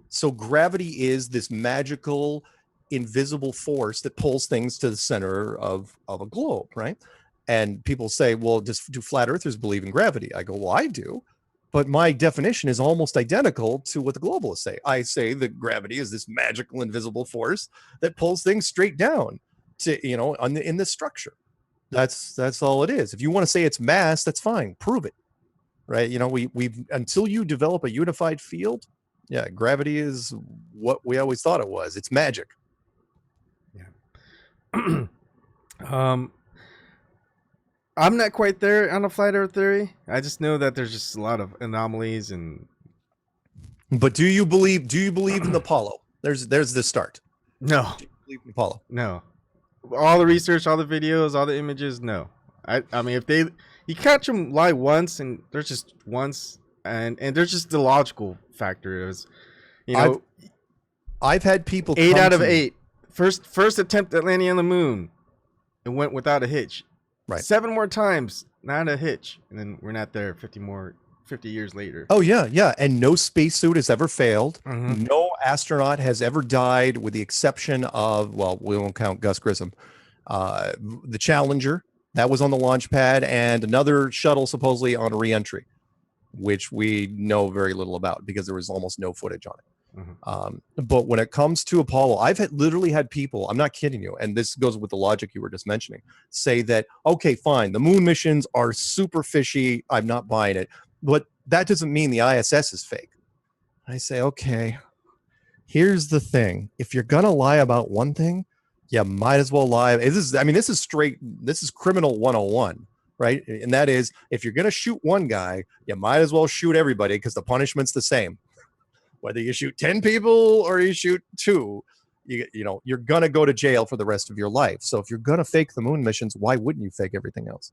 So gravity is this magical, invisible force that pulls things to the center of a globe, right? And people say, well, do flat earthers believe in gravity? I go, well, I do. But my definition is almost identical to what the globalists say. I say that gravity is this magical, invisible force that pulls things straight down to, in the structure. That's all it is. If you want to say it's mass, that's fine. Prove it, right? We've until you develop a unified field, yeah, gravity is what we always thought it was. It's magic. Yeah. I'm not quite there on the flat Earth theory. I just know that there's just a lot of anomalies and. But do you believe in the Apollo? There's the start. No. Do you believe in Apollo? No. All the research, all the videos, all the images, no. I mean, if you catch them lie once, and there's just once, and there's just the logical factor is, I've had people 8 out of 8 first attempt at landing on the moon, it went without a hitch. Right. 7 more times, not a hitch, and then we're not there 50 years later. Oh yeah, and no spacesuit has ever failed. Mm-hmm. No astronaut has ever died, with the exception of, well, we won't count Gus Grissom, the Challenger that was on the launch pad, and another shuttle supposedly on re-entry, which we know very little about because there was almost no footage on it. Mm-hmm. But when it comes to Apollo, I've literally had people, I'm not kidding you, and this goes with the logic you were just mentioning, say that, okay, fine, the moon missions are super fishy, I'm not buying it, but that doesn't mean the ISS is fake. I say, okay, here's the thing. If you're going to lie about one thing, you might as well lie. This is criminal 101, right? And that is, if you're going to shoot one guy, you might as well shoot everybody, because the punishment's the same. Whether you shoot 10 people or you shoot 2, you're going to go to jail for the rest of your life. So if you're going to fake the moon missions, why wouldn't you fake everything else?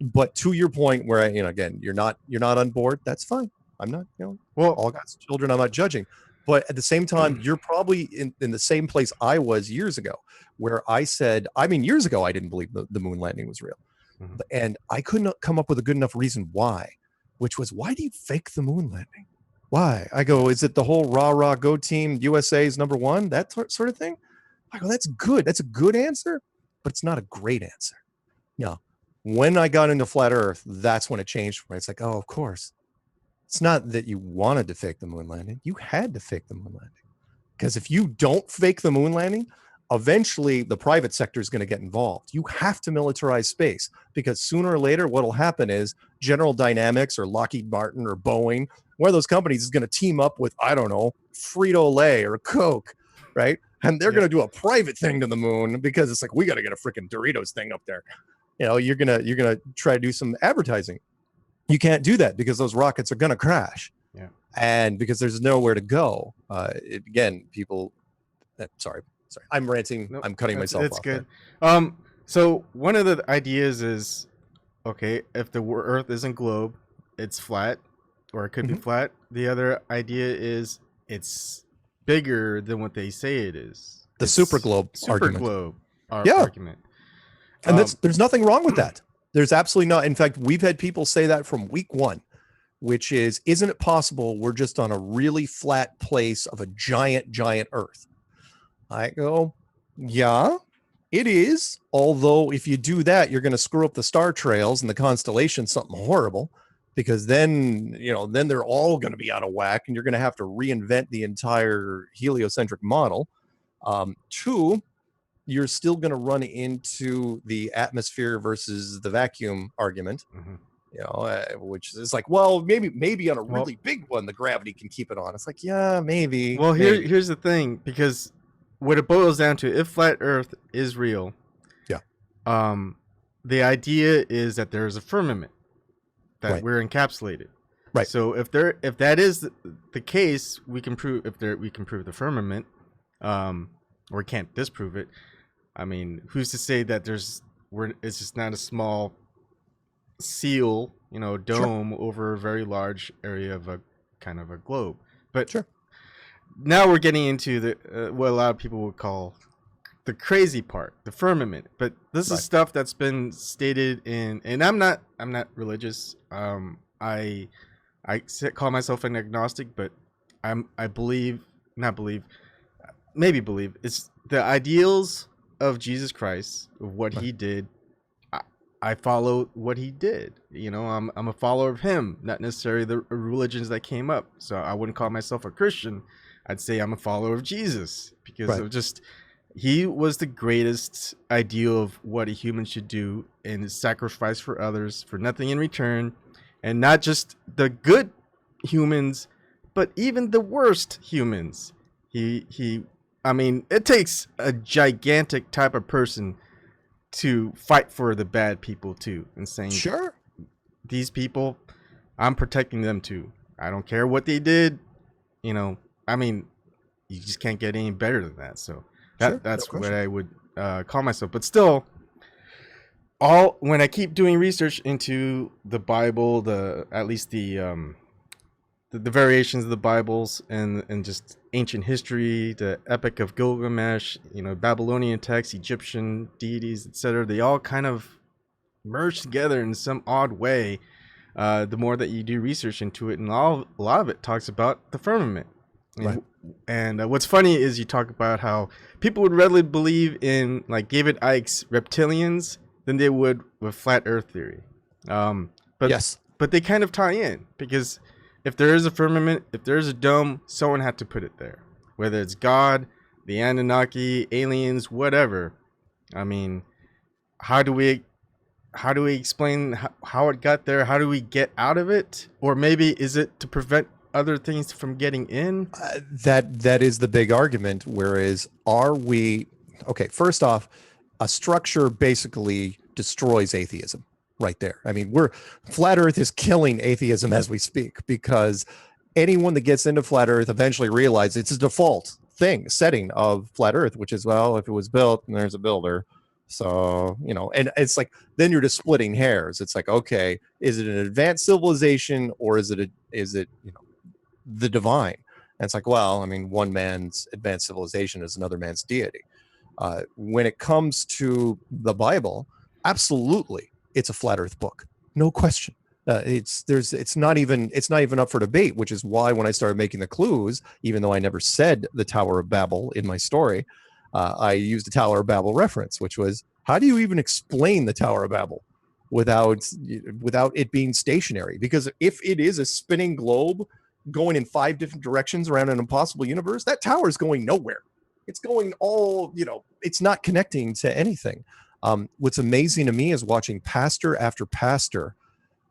But to your point, where again, you're not on board, that's fine. I'm not, well, all God's children, I'm not judging. But at the same time, you're probably in the same place I was years ago, where I said, years ago, I didn't believe the moon landing was real. Mm-hmm. And I couldn't come up with a good enough reason why, which was, why do you fake the moon landing? Why? I go, is it the whole rah, go team, USA is number one, that sort of thing? I go, that's good. That's a good answer, but it's not a great answer. No. When I got into flat Earth, that's when it changed for me. It's like, oh, of course. It's not that you wanted to fake the moon landing. You had to fake the moon landing. Because if you don't fake the moon landing, eventually the private sector is going to get involved. You have to militarize space, because sooner or later, what will happen is General Dynamics or Lockheed Martin or Boeing, one of those companies is going to team up with, I don't know, Frito-Lay or Coke, right? And they're going to do a private thing to the moon, because it's like, we got to get a freaking Doritos thing up there. You're gonna try to do some advertising. You can't do that, because those rockets are gonna crash. Yeah. And because there's nowhere to go. People. Sorry, I'm ranting. Nope, I'm cutting myself off. It's good. There. So one of the ideas is, okay, if the Earth isn't globe, it's flat, or it could be Mhm. flat. The other idea is it's bigger than what they say it is. The super It's globe super argument. globe Yeah. argument. And Um, there's nothing wrong with that. There's absolutely not. In fact, we've had people say that from week one, which is, isn't it possible we're just on a really flat place of a giant, giant Earth? I go, yeah, it is. Although if you do that, you're going to screw up the star trails and the constellations, something horrible, because then, then they're all going to be out of whack and you're going to have to reinvent the entire heliocentric model. Two, you're still going to run into the atmosphere versus the vacuum argument, which is like, well, maybe on a really big one, the gravity can keep it on. It's like, yeah, maybe. Well, maybe. here's the thing, because what it boils down to, if flat Earth is real, yeah, the idea is that there's a firmament that we're encapsulated. Right. So if that is the case, we can prove the firmament, or can't disprove it. I mean, who's to say that it's just not a small seal, dome over a very large area of a kind of a globe. But now we're getting into the what a lot of people would call the crazy part, the firmament. But this is stuff that's been stated in, and I'm not religious. I call myself an agnostic, but I believe it's the ideals of Jesus Christ, of what he did. I follow what he did. I'm a follower of him, not necessarily the religions that came up. So I wouldn't call myself a Christian. I'd say I'm a follower of Jesus, because of just, he was the greatest ideal of what a human should do, and his sacrifice for others for nothing in return, and not just the good humans, but even the worst humans. I mean, it takes a gigantic type of person to fight for the bad people too, and saying, these people, I'm protecting them too. I don't care what they did. I mean, you just can't get any better than that. So that's what I would call myself. But still, when I keep doing research into the Bible, at least the variations of the Bibles, and just ancient history, the Epic of Gilgamesh, Babylonian texts, Egyptian deities, etc., they all kind of merge together in some odd way. The more that you do research into it, and a lot of it talks about the firmament. And what's funny is you talk about how people would readily believe in, like, David Icke's reptilians than they would with flat Earth theory. But they kind of tie in, because if there is a firmament, if there's a dome, someone had to put it there. Whether it's God, the Anunnaki, aliens, whatever. I mean, how do we explain how it got there? How do we get out of it? Or maybe is it to prevent other things from getting in? That is the big argument. Whereas, first off, a structure basically destroys atheism right there. I mean, flat Earth is killing atheism as we speak, because anyone that gets into flat Earth eventually realizes it's a default setting of flat Earth, which is, well, if it was built and there's a builder. So, and it's like, then you're just splitting hairs. It's like, okay, is it an advanced civilization, or is it the divine? And it's like, well, I mean, one man's advanced civilization is another man's deity. When it comes to the Bible, absolutely, it's a flat Earth book, no question. It's not even up for debate, which is why when I started making the clues, even though I never said the Tower of Babel in my story, I used the Tower of Babel reference, which was, how do you even explain the Tower of Babel without it being stationary? Because if it is a spinning globe going in 5 different directions around an impossible universe, that tower is going nowhere. It's going all, it's not connecting to anything. What's amazing to me is watching pastor after pastor,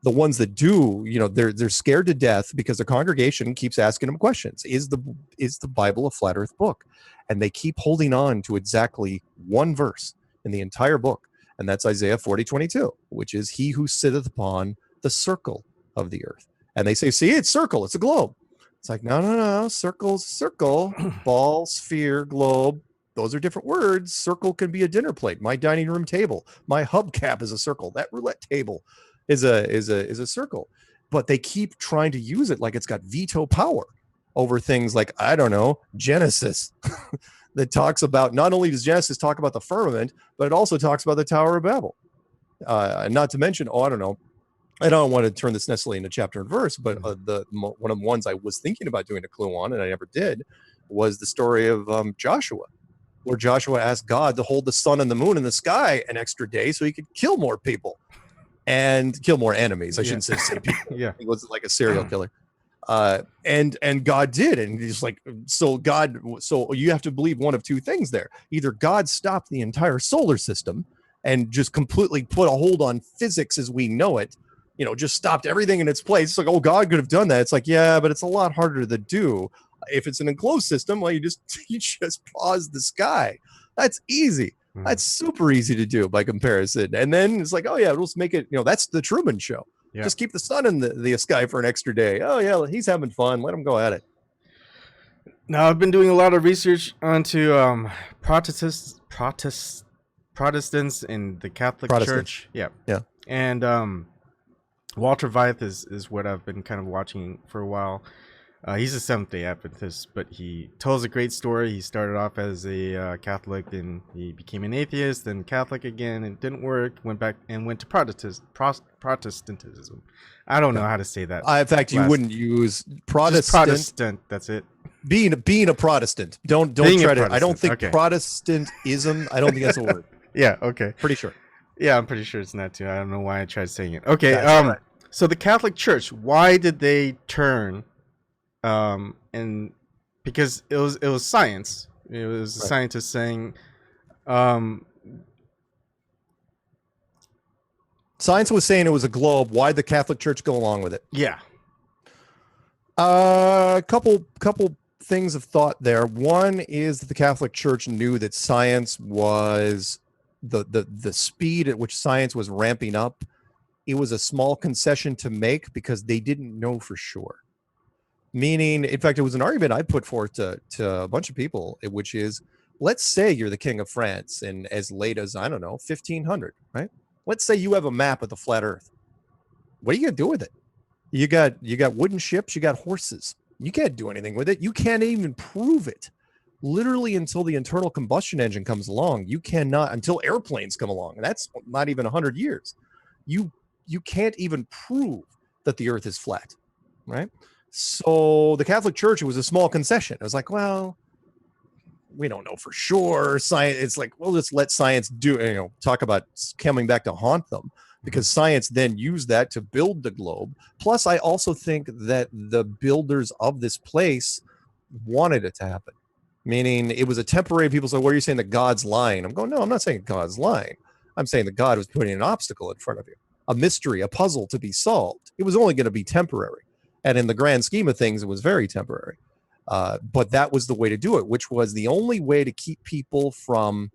the ones that do, they're scared to death because the congregation keeps asking them questions. Is the Bible a flat Earth book? And they keep holding on to exactly one verse in the entire book, and that's Isaiah 40:22, which is, he who sitteth upon the circle of the earth. And they say, see, it's circle, it's a globe. It's like, no, circle's circle, ball, sphere, globe, those are different words. Circle can be a dinner plate. My dining room table, my hubcap is a circle. That roulette table is a circle. But they keep trying to use it like it's got veto power over things like, I don't know, Genesis. That talks about, not only does Genesis talk about the firmament, but it also talks about the Tower of Babel. Not to mention, I don't know, I don't want to turn this necessarily into chapter and verse, but one of the ones I was thinking about doing a clue on, and I never did, was the story of Joshua, where Joshua asked God to hold the sun and the moon in the sky an extra day so he could kill more people and kill more enemies. I shouldn't say people. Yeah. He wasn't like a serial killer. And God did, and he's like, so you have to believe one of two things there. Either God stopped the entire solar system and just completely put a hold on physics as we know it, just stopped everything in its place. It's like, oh, God could have done that. It's like, yeah, but it's a lot harder to do. If it's an enclosed system, well, you just pause the sky. That's easy. That's super easy to do by comparison. And then it's like, oh yeah, let's make it, that's the Truman Show. Yeah. Just keep the sun in the sky for an extra day. Oh yeah, he's having fun. Let him go at it. Now I've been doing a lot of research onto Protestants in the Catholic Church. Yeah. And Walter Veith is what I've been kind of watching for a while. He's a Seventh-day Adventist, but he tells a great story. He started off as a Catholic, and he became an atheist, then Catholic again. It didn't work. Went back and went to Protestantism. I don't know how to say that. In fact, you wouldn't use Protestant. Protestant. That's it. Being a Protestant. Don't try to. I don't think Protestantism. I don't think that's a word. Yeah. Okay. Pretty sure. Yeah, I'm pretty sure it's not too. I don't know why I tried saying it. Okay. Right. So the Catholic Church. Why did they turn? And because it was science. It was a scientist saying, science was saying it was a globe. Why'd the Catholic Church go along with it? Yeah. A couple things of thought there. One is that the Catholic Church knew that science was the speed at which science was ramping up. It was a small concession to make because they didn't know for sure. Meaning, in fact, it was an argument I put forth to a bunch of people, which is, let's say you're the king of France and as late as, I don't know, 1500, right? Let's say you have a map of the flat earth. What are you going to do with it? You got wooden ships, you got horses. You can't do anything with it. You can't even prove it. Literally until the internal combustion engine comes along, you cannot, until airplanes come along. And that's not even 100 years. You can't even prove that the earth is flat, right? So the Catholic Church, it was a small concession. It was like, well, we don't know for sure. Science, it's like, well, let's let science talk about coming back to haunt them, because science then used that to build the globe. Plus, I also think that the builders of this place wanted it to happen. Meaning it was a temporary, people say, what are you saying, that God's lying? I'm going, no, I'm not saying God's lying. I'm saying that God was putting an obstacle in front of you, a mystery, a puzzle to be solved. It was only going to be temporary. And in the grand scheme of things, it was very temporary. But that was the way to do it, which was the only way to keep people from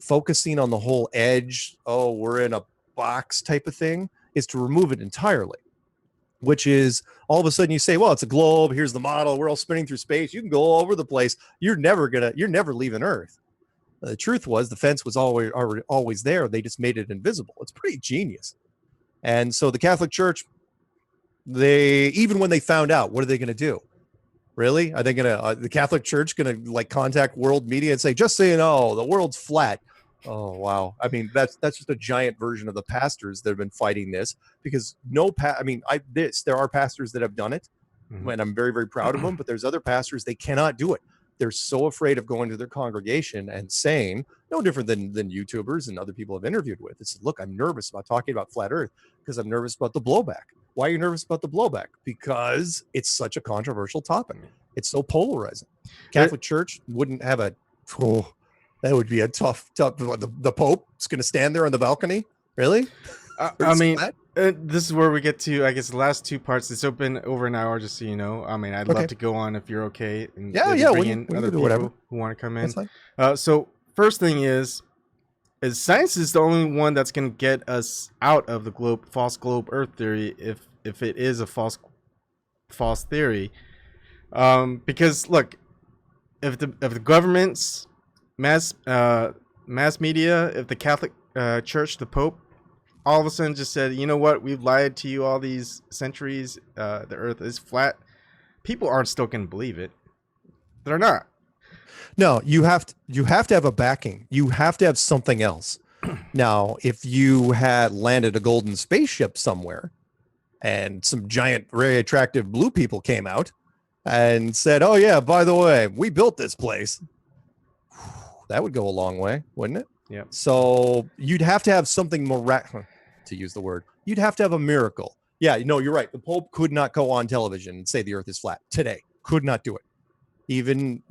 focusing on the whole edge, oh, we're in a box type of thing, is to remove it entirely. Which is, all of a sudden you say, well, it's a globe, here's the model, we're all spinning through space, you can go all over the place, you're never leaving Earth. The truth was, the fence was always there, they just made it invisible. It's pretty genius. And so the Catholic Church, even when they found out, what are they going to do? Really? Are they going to, the Catholic Church going to contact world media and say, just so you know, the world's flat? Oh, wow. I mean, that's just a giant version of the pastors that have been fighting this, because there are pastors that have done it, and I'm very, very proud of them, but there's other pastors, they cannot do it. They're so afraid of going to their congregation and saying, no different than YouTubers and other people I've interviewed with. It's, look, I'm nervous about talking about flat Earth because I'm nervous about the blowback. Why are you nervous about the blowback? Because it's such a controversial topic. It's so polarizing. Catholic Church wouldn't have that would be a tough. The Pope is going to stand there on the balcony. Really? I mean, this is where we get to, I guess, the last two parts. It's open over an hour, just so you know. I mean, I'd love to go on if you're okay. And bring in other people who want to come in. So first thing is science is the only one that's going to get us out of the false globe Earth theory, if it is a false theory. Because look, if the governments mass mass media, if the Catholic Church, the Pope, all of a sudden just said, you know what, we've lied to you all these centuries. The Earth is flat. People aren't still going to believe it. They're not. No, you have to have a backing. You have to have something else. Now, if you had landed a golden spaceship somewhere and some giant, very attractive blue people came out and said, oh yeah, by the way, we built this place, that would go a long way, wouldn't it? Yeah. So you'd have to have something to use the word. You'd have to have a miracle. Yeah, no, you're right. The Pope could not go on television and say the Earth is flat today. Could not do it. Even,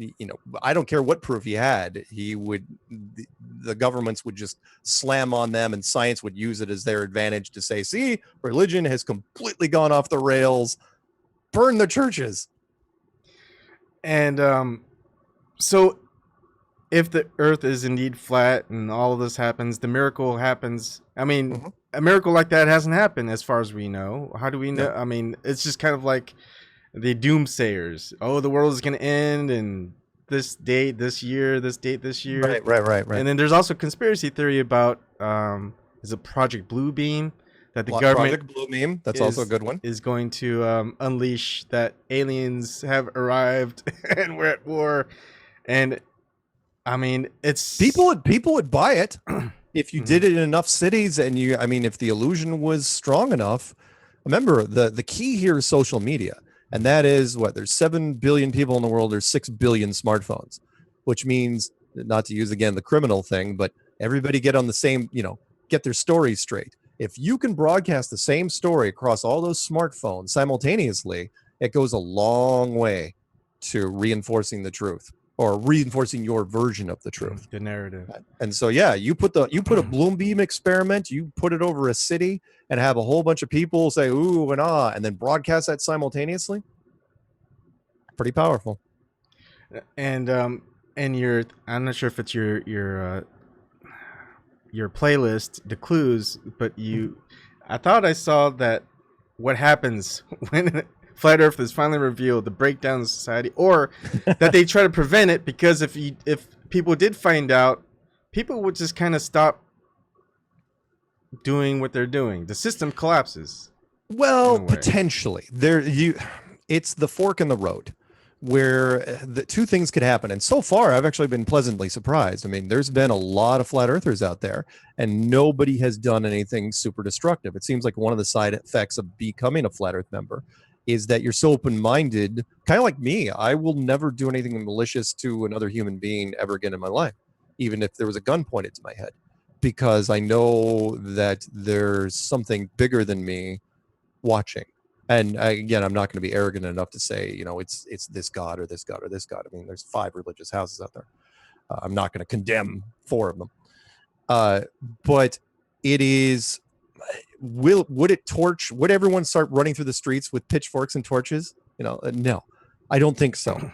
I don't care what proof he had, the governments would just slam on them, and science would use it as their advantage to say, see, religion has completely gone off the rails, burn the churches. And so if the Earth is indeed flat and all of this happens, the miracle happens. I mean, a miracle like that hasn't happened as far as we know. How do we know? I mean, it's just kind of like the doomsayers. Oh, the world is going to end and this date this year, this date this year. Right. And then there's also conspiracy theory about is it Project Bluebeam, that the government Project Bluebeam, that's also a good one, is going to unleash that aliens have arrived and we're at war. And I mean, it's people would buy it if you did it in enough cities, and if the illusion was strong enough. Remember, the key here is social media. And that is there's 7 billion people in the world. There's 6 billion smartphones, which means, not to use again the criminal thing, but everybody get on the same, get their stories straight. If you can broadcast the same story across all those smartphones simultaneously, it goes a long way to reinforcing the truth, or reinforcing your version of the truth, the narrative. And so, yeah, you put a bloom beam experiment, you put it over a city and have a whole bunch of people say ooh and ah, and then broadcast that simultaneously. Pretty powerful. And I'm not sure if it's your playlist, the clues, but I thought I saw that what happens when Flat Earth is finally revealed, the breakdown of society, or that they try to prevent it, because if people did find out, people would just kind of stop doing what they're doing. The system collapses. Well, potentially. It's the fork in the road where the two things could happen. And so far, I've actually been pleasantly surprised. I mean, there's been a lot of flat earthers out there, and nobody has done anything super destructive. It seems like one of the side effects of becoming a flat earth member is that you're so open-minded, kind of like me. I will never do anything malicious to another human being ever again in my life, even if there was a gun pointed to my head, because I know that there's something bigger than me watching. And again, I'm not going to be arrogant enough to say, it's this God or this God or this God. I mean, there's 5 religious houses out there. I'm not going to condemn 4 of them. But it is... would everyone start running through the streets with pitchforks and torches? No, I don't think so.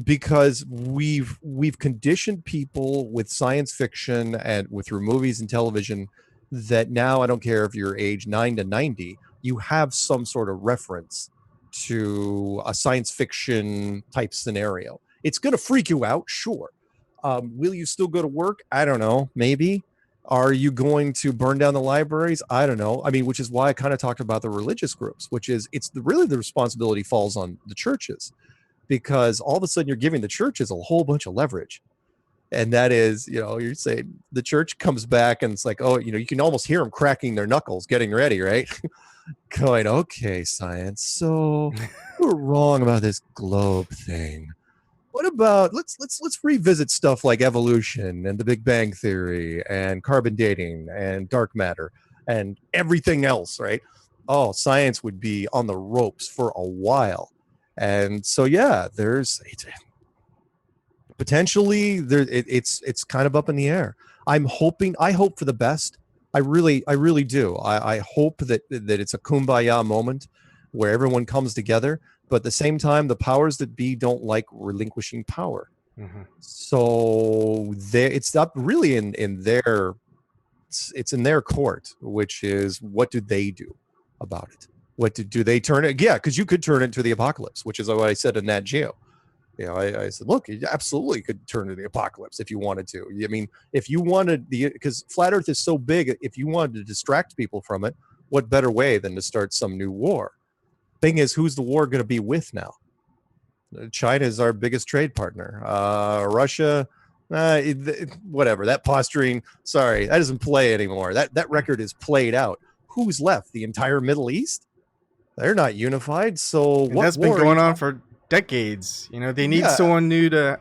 Because we've conditioned people with science fiction and through movies and television that now, I don't care if you're age 9 to 90, you have some sort of reference to a science fiction type scenario. It's going to freak you out, sure. Will you still go to work? I don't know, maybe. Are you going to burn down the libraries? I don't know. I mean, which is why I kind of talked about the religious groups, which is really the responsibility falls on the churches, because all of a sudden you're giving the churches a whole bunch of leverage. And that is, you're saying the church comes back and it's like, oh, you can almost hear them cracking their knuckles, getting ready, right? Going, okay, science. So we're wrong about this globe thing. What about let's revisit stuff like evolution and the Big Bang Theory and carbon dating and dark matter and everything else, right? Oh, science would be on the ropes for a while. And so, yeah, potentially it's kind of up in the air. I hope for the best. I really do. I hope that it's a kumbaya moment where everyone comes together, but at the same time, the powers that be don't like relinquishing power. Mm-hmm. So it's not really in their court, which is, what do they do about it? What do they turn it? Yeah, because you could turn it into the apocalypse, which is what I said in Nat Geo. I said, look, it absolutely could turn into the apocalypse if you wanted to. I mean, if you wanted because flat Earth is so big, if you wanted to distract people from it, what better way than to start some new war? Thing is, who's the war going to be with now? China is our biggest trade partner. Russia, whatever. That posturing, sorry, that doesn't play anymore. That record is played out. Who's left? The entire Middle East? They're not unified. So And what that's been war going on for decades. They need someone new to.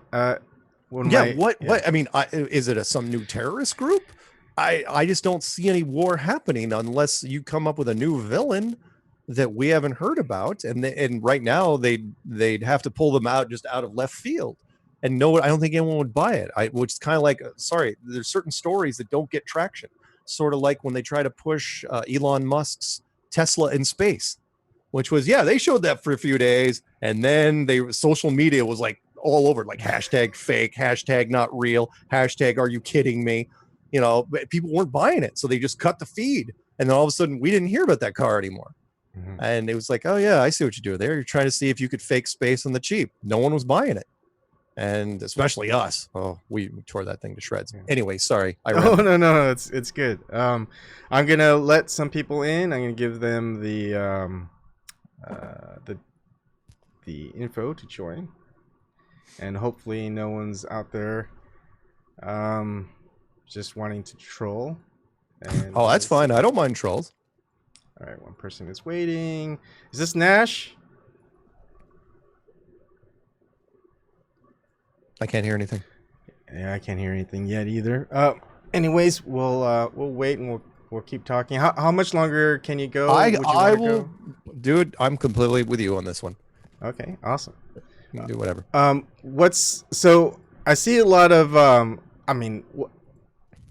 What? I mean, is it some new terrorist group? I just don't see any war happening unless you come up with a new villain that we haven't heard about, and right now they'd have to pull them out just out of left field, and no, I don't think anyone would buy it. Which is kind of like, sorry, there's certain stories that don't get traction, sort of like when they try to push Elon Musk's Tesla in space, which was they showed that for a few days, and then social media was like all over, like hashtag fake, hashtag not real, hashtag are you kidding me? People weren't buying it, so they just cut the feed, and then all of a sudden we didn't hear about that car anymore. And it was like, oh yeah, I see what you do there. You're trying to see if you could fake space on the cheap. No one was buying it, and especially us. Oh, we tore that thing to shreds. Anyway, sorry. No, it's good. I'm gonna let some people in. I'm gonna give them the info to join, and hopefully no one's out there just wanting to troll. And oh, that's fine. I don't mind trolls. All right, one person is waiting. Is this Nash? I can't hear anything. Yeah, I can't hear anything yet either. Anyways, we'll wait and we'll keep talking. How much longer can you go? I will, dude. I'm completely with you on this one. Okay, awesome. You can do whatever. So I see a lot of I mean,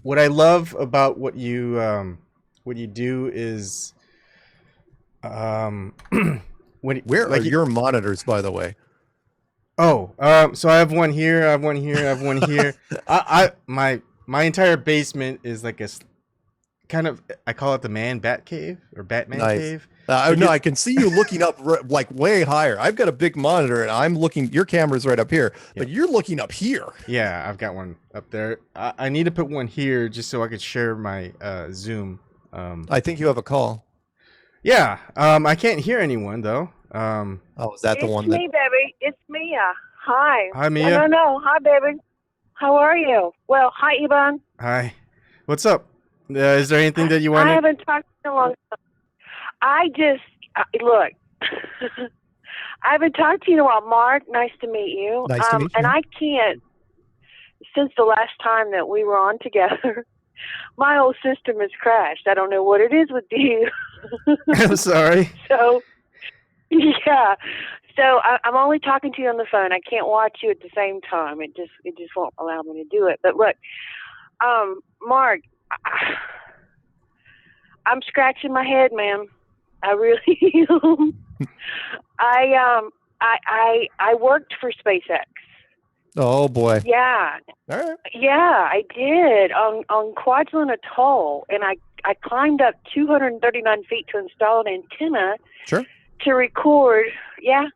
what I love about what you do is where are your monitors, by the way? So I have one here, I have one here, I have one here. My entire basement is like a kind of, I call it the Bat Cave or Batman Cave. No, I can see you looking up like way higher. I've got a big monitor and I'm looking, your camera's right up here, but you're looking up here. Yeah, I've got one up there. I need to put one here just so I could share my Zoom. I think you have a call. Yeah, I can't hear anyone though. Is that the one? It's me, baby. It's Mia. Hi. Hi, Mia. No. Hi, baby. How are you? Well, hi, Ebon. Hi. What's up? Is there anything that you want? I haven't talked in a long time. I just look. I haven't talked to you in a while, Mark. Nice to meet you. Nice to meet you. And I can't. Since the last time that we were on together, my whole system has crashed. I don't know what it is with you. I'm sorry. So, yeah. So I'm only talking to you on the phone. I can't watch you at the same time. It just won't allow me to do it. But look, Mark, I'm scratching my head, man. I really am. I worked for SpaceX. Oh boy. Yeah. All right. Yeah, I did on Kwajalein Atoll, and I climbed up 239 feet to install an antenna. Sure. To record. Yeah.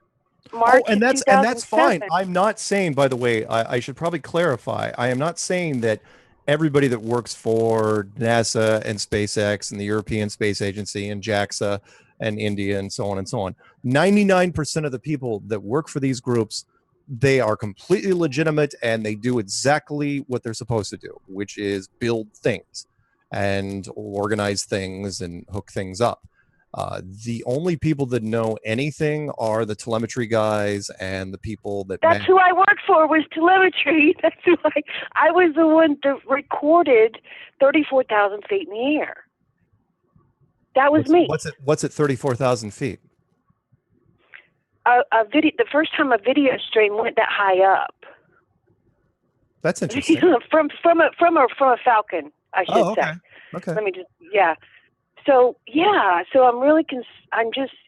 March and that's 2007. fine. I'm not saying, by the way, I should probably clarify. I am not saying that everybody that works for NASA and SpaceX and the European Space Agency and JAXA and India and so on and so on. 99% of the people that work for these groups, they are completely legitimate and they do exactly what they're supposed to do, which is build things and organize things and hook things up. The only people that know anything are the telemetry guys and the people that... That's who I worked for, was telemetry. That's who I was the one that recorded 34,000 feet in the air. That was me. What's at 34,000 feet? A video. The first time a video stream went that high up. That's interesting. from a Falcon, I should say. Okay. Let me just So yeah, so I'm really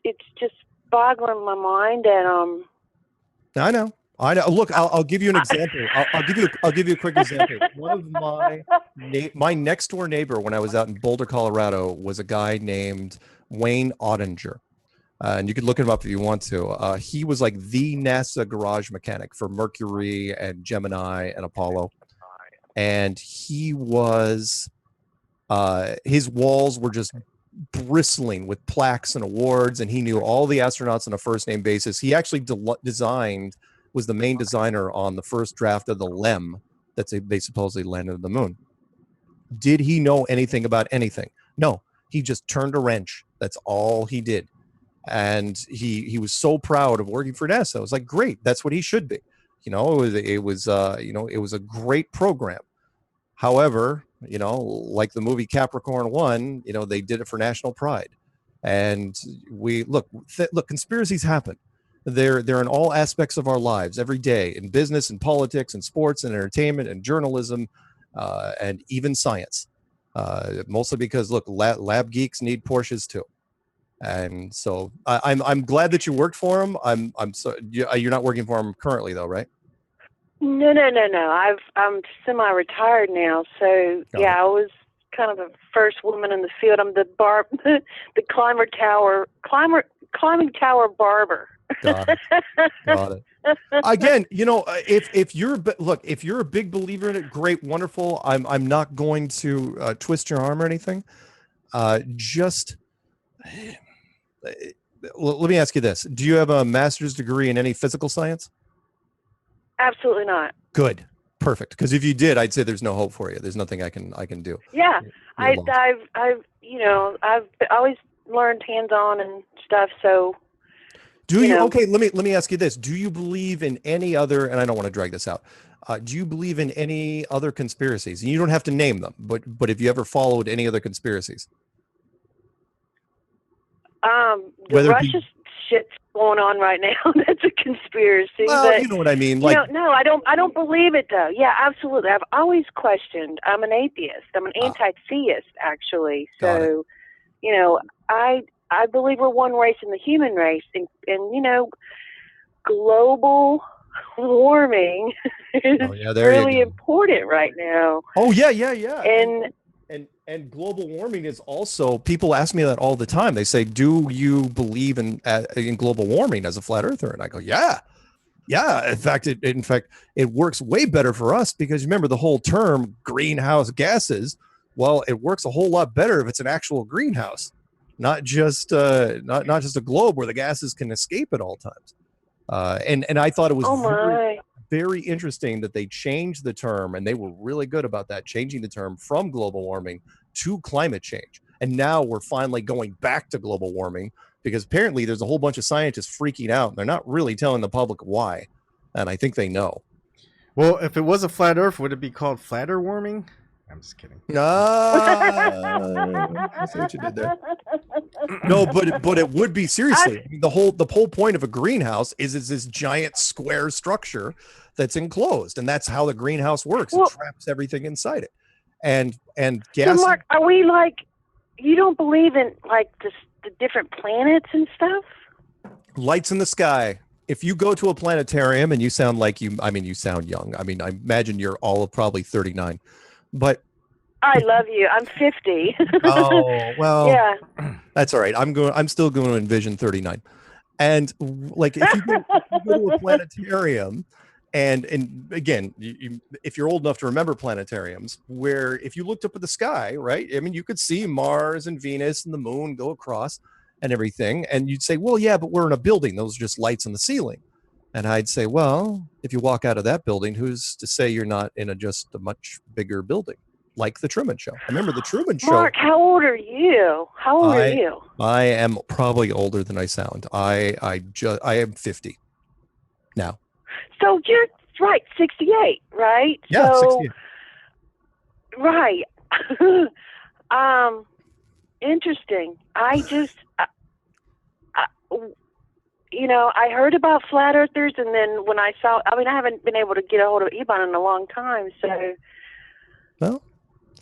it's just boggling my mind, and I know. Look, I'll give you an example. I'll give you a quick example. One of my next door neighbor when I was out in Boulder, Colorado, was a guy named Wayne Ottinger. and you could look him up if you want to. He was like the NASA garage mechanic for Mercury and Gemini and Apollo. And he was, his walls were just bristling with plaques and awards, and he knew all the astronauts on a first name basis. He actually was the main designer on the first draft of the LEM that they supposedly landed on the moon. Did he know anything about anything? No, he just turned a wrench. That's all he did. And he was so proud of working for NASA. I was like, great, that's what he should be. It was a great program. However, like the movie Capricorn 1, they did it for national pride. And we look, conspiracies happen. They're in all aspects of our lives every day, in business and politics and sports and entertainment and journalism, and even science. Mostly because look, lab geeks need Porsches too. And so I'm glad that you worked for him. I'm so you're not working for him currently though, right? No. I'm semi-retired now, so yeah, I was kind of the first woman in the field. I'm the climbing tower barber. Got it. Again, if you're a big believer in it, great, wonderful. I'm not going to twist your arm or anything. Just let me ask you this: do you have a master's degree in any physical science? Absolutely not. Good. Perfect. Because if you did, I'd say there's no hope for you. There's nothing I can do. Yeah. I've always learned hands-on and stuff. So okay, let me ask you this. Do you believe in any other, and I don't want to drag this out, do you believe in any other conspiracies? And you don't have to name them, but if you ever followed any other conspiracies? The Russia shit's going on right now. That's a conspiracy. Well, but, you know what I mean. No, I don't believe it though. Yeah, absolutely. I've always questioned. I'm an atheist. I'm an anti-theist actually. So, I believe we're one race in the human race, and global warming is really important right now. Oh yeah. And global warming is also, people ask me that all the time. They say, do you believe in global warming as a flat earther? And I go, yeah. In fact, it works way better for us because remember the whole term greenhouse gases. Well, it works a whole lot better if it's an actual greenhouse, not just not just a globe where the gases can escape at all times. And I thought it was very interesting that they changed the term, and they were really good about that, changing the term from global warming to climate change. And now we're finally going back to global warming because apparently there's a whole bunch of scientists freaking out. And they're not really telling the public why. And I think they know. Well, if it was a flat Earth, would it be called flatter warming? I'm just kidding. I see what you did there. No, but it would be seriously. The whole point of a greenhouse is this giant square structure that's enclosed, and that's how the greenhouse works. It traps everything inside it. And gas. So Mark, are we you don't believe in the different planets and stuff? Lights in the sky. If you go to a planetarium and you sound you sound young. I mean, I imagine you're all of probably 39. But I love you. I'm 50. Oh, well, yeah. That's all right. I'm still going to envision 39. And if you go to a planetarium and again, if you're old enough to remember planetariums, where if you looked up at the sky, right? I mean, you could see Mars and Venus and the moon go across and everything. And you'd say, well, yeah, but we're in a building. Those are just lights on the ceiling. And I'd say, well, if you walk out of that building, who's to say you're not in just a much bigger building, like the Truman Show? I remember the Truman Show. Mark, how old are you? I am probably older than I sound. I am 50 now. So you're right, 68, right? Yeah, so, 68. Right. Interesting. I heard about flat earthers, and then when I haven't been able to get a hold of Ebon in a long time, so. Well,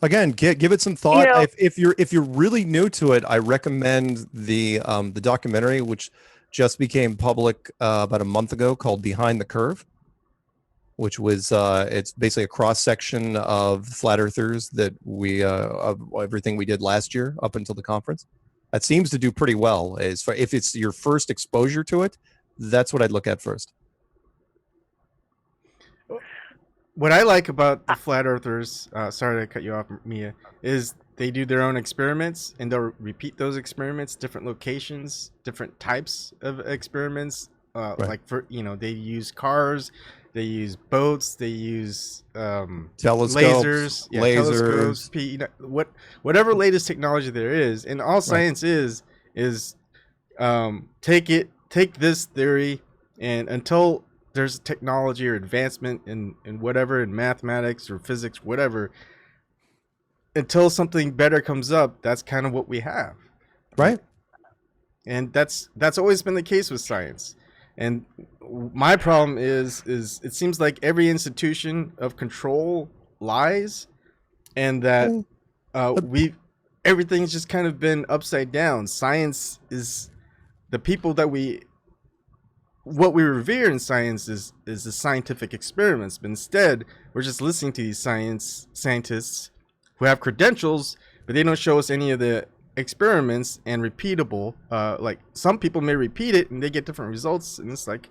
again, give it some thought. If you're really new to it, I recommend the documentary, which just became public about a month ago, called Behind the Curve, which was it's basically a cross section of flat earthers that of everything we did last year up until the conference. That seems to do pretty well. As far if it's your first exposure to it, that's what I'd look at first. What I like about the flat earthers, sorry to cut you off, Mia, is they do their own experiments and they'll repeat those experiments, different locations, different types of experiments. Right. Like for they use cars, they use boats, they use Telescopes, telescopes, whatever latest technology there is. And all science is take this theory, and until there's technology or advancement in whatever, in mathematics or physics, whatever, until something better comes up, that's kind of what we have. Right. And that's always been the case with science. And my problem is it seems like every institution of control lies, and that everything's just kind of been upside down. Science is the people that what we revere in science is the scientific experiments, but instead we're just listening to these scientists who have credentials, but they don't show us any of the experiments and repeatable. Like some people may repeat it and they get different results, and it's like,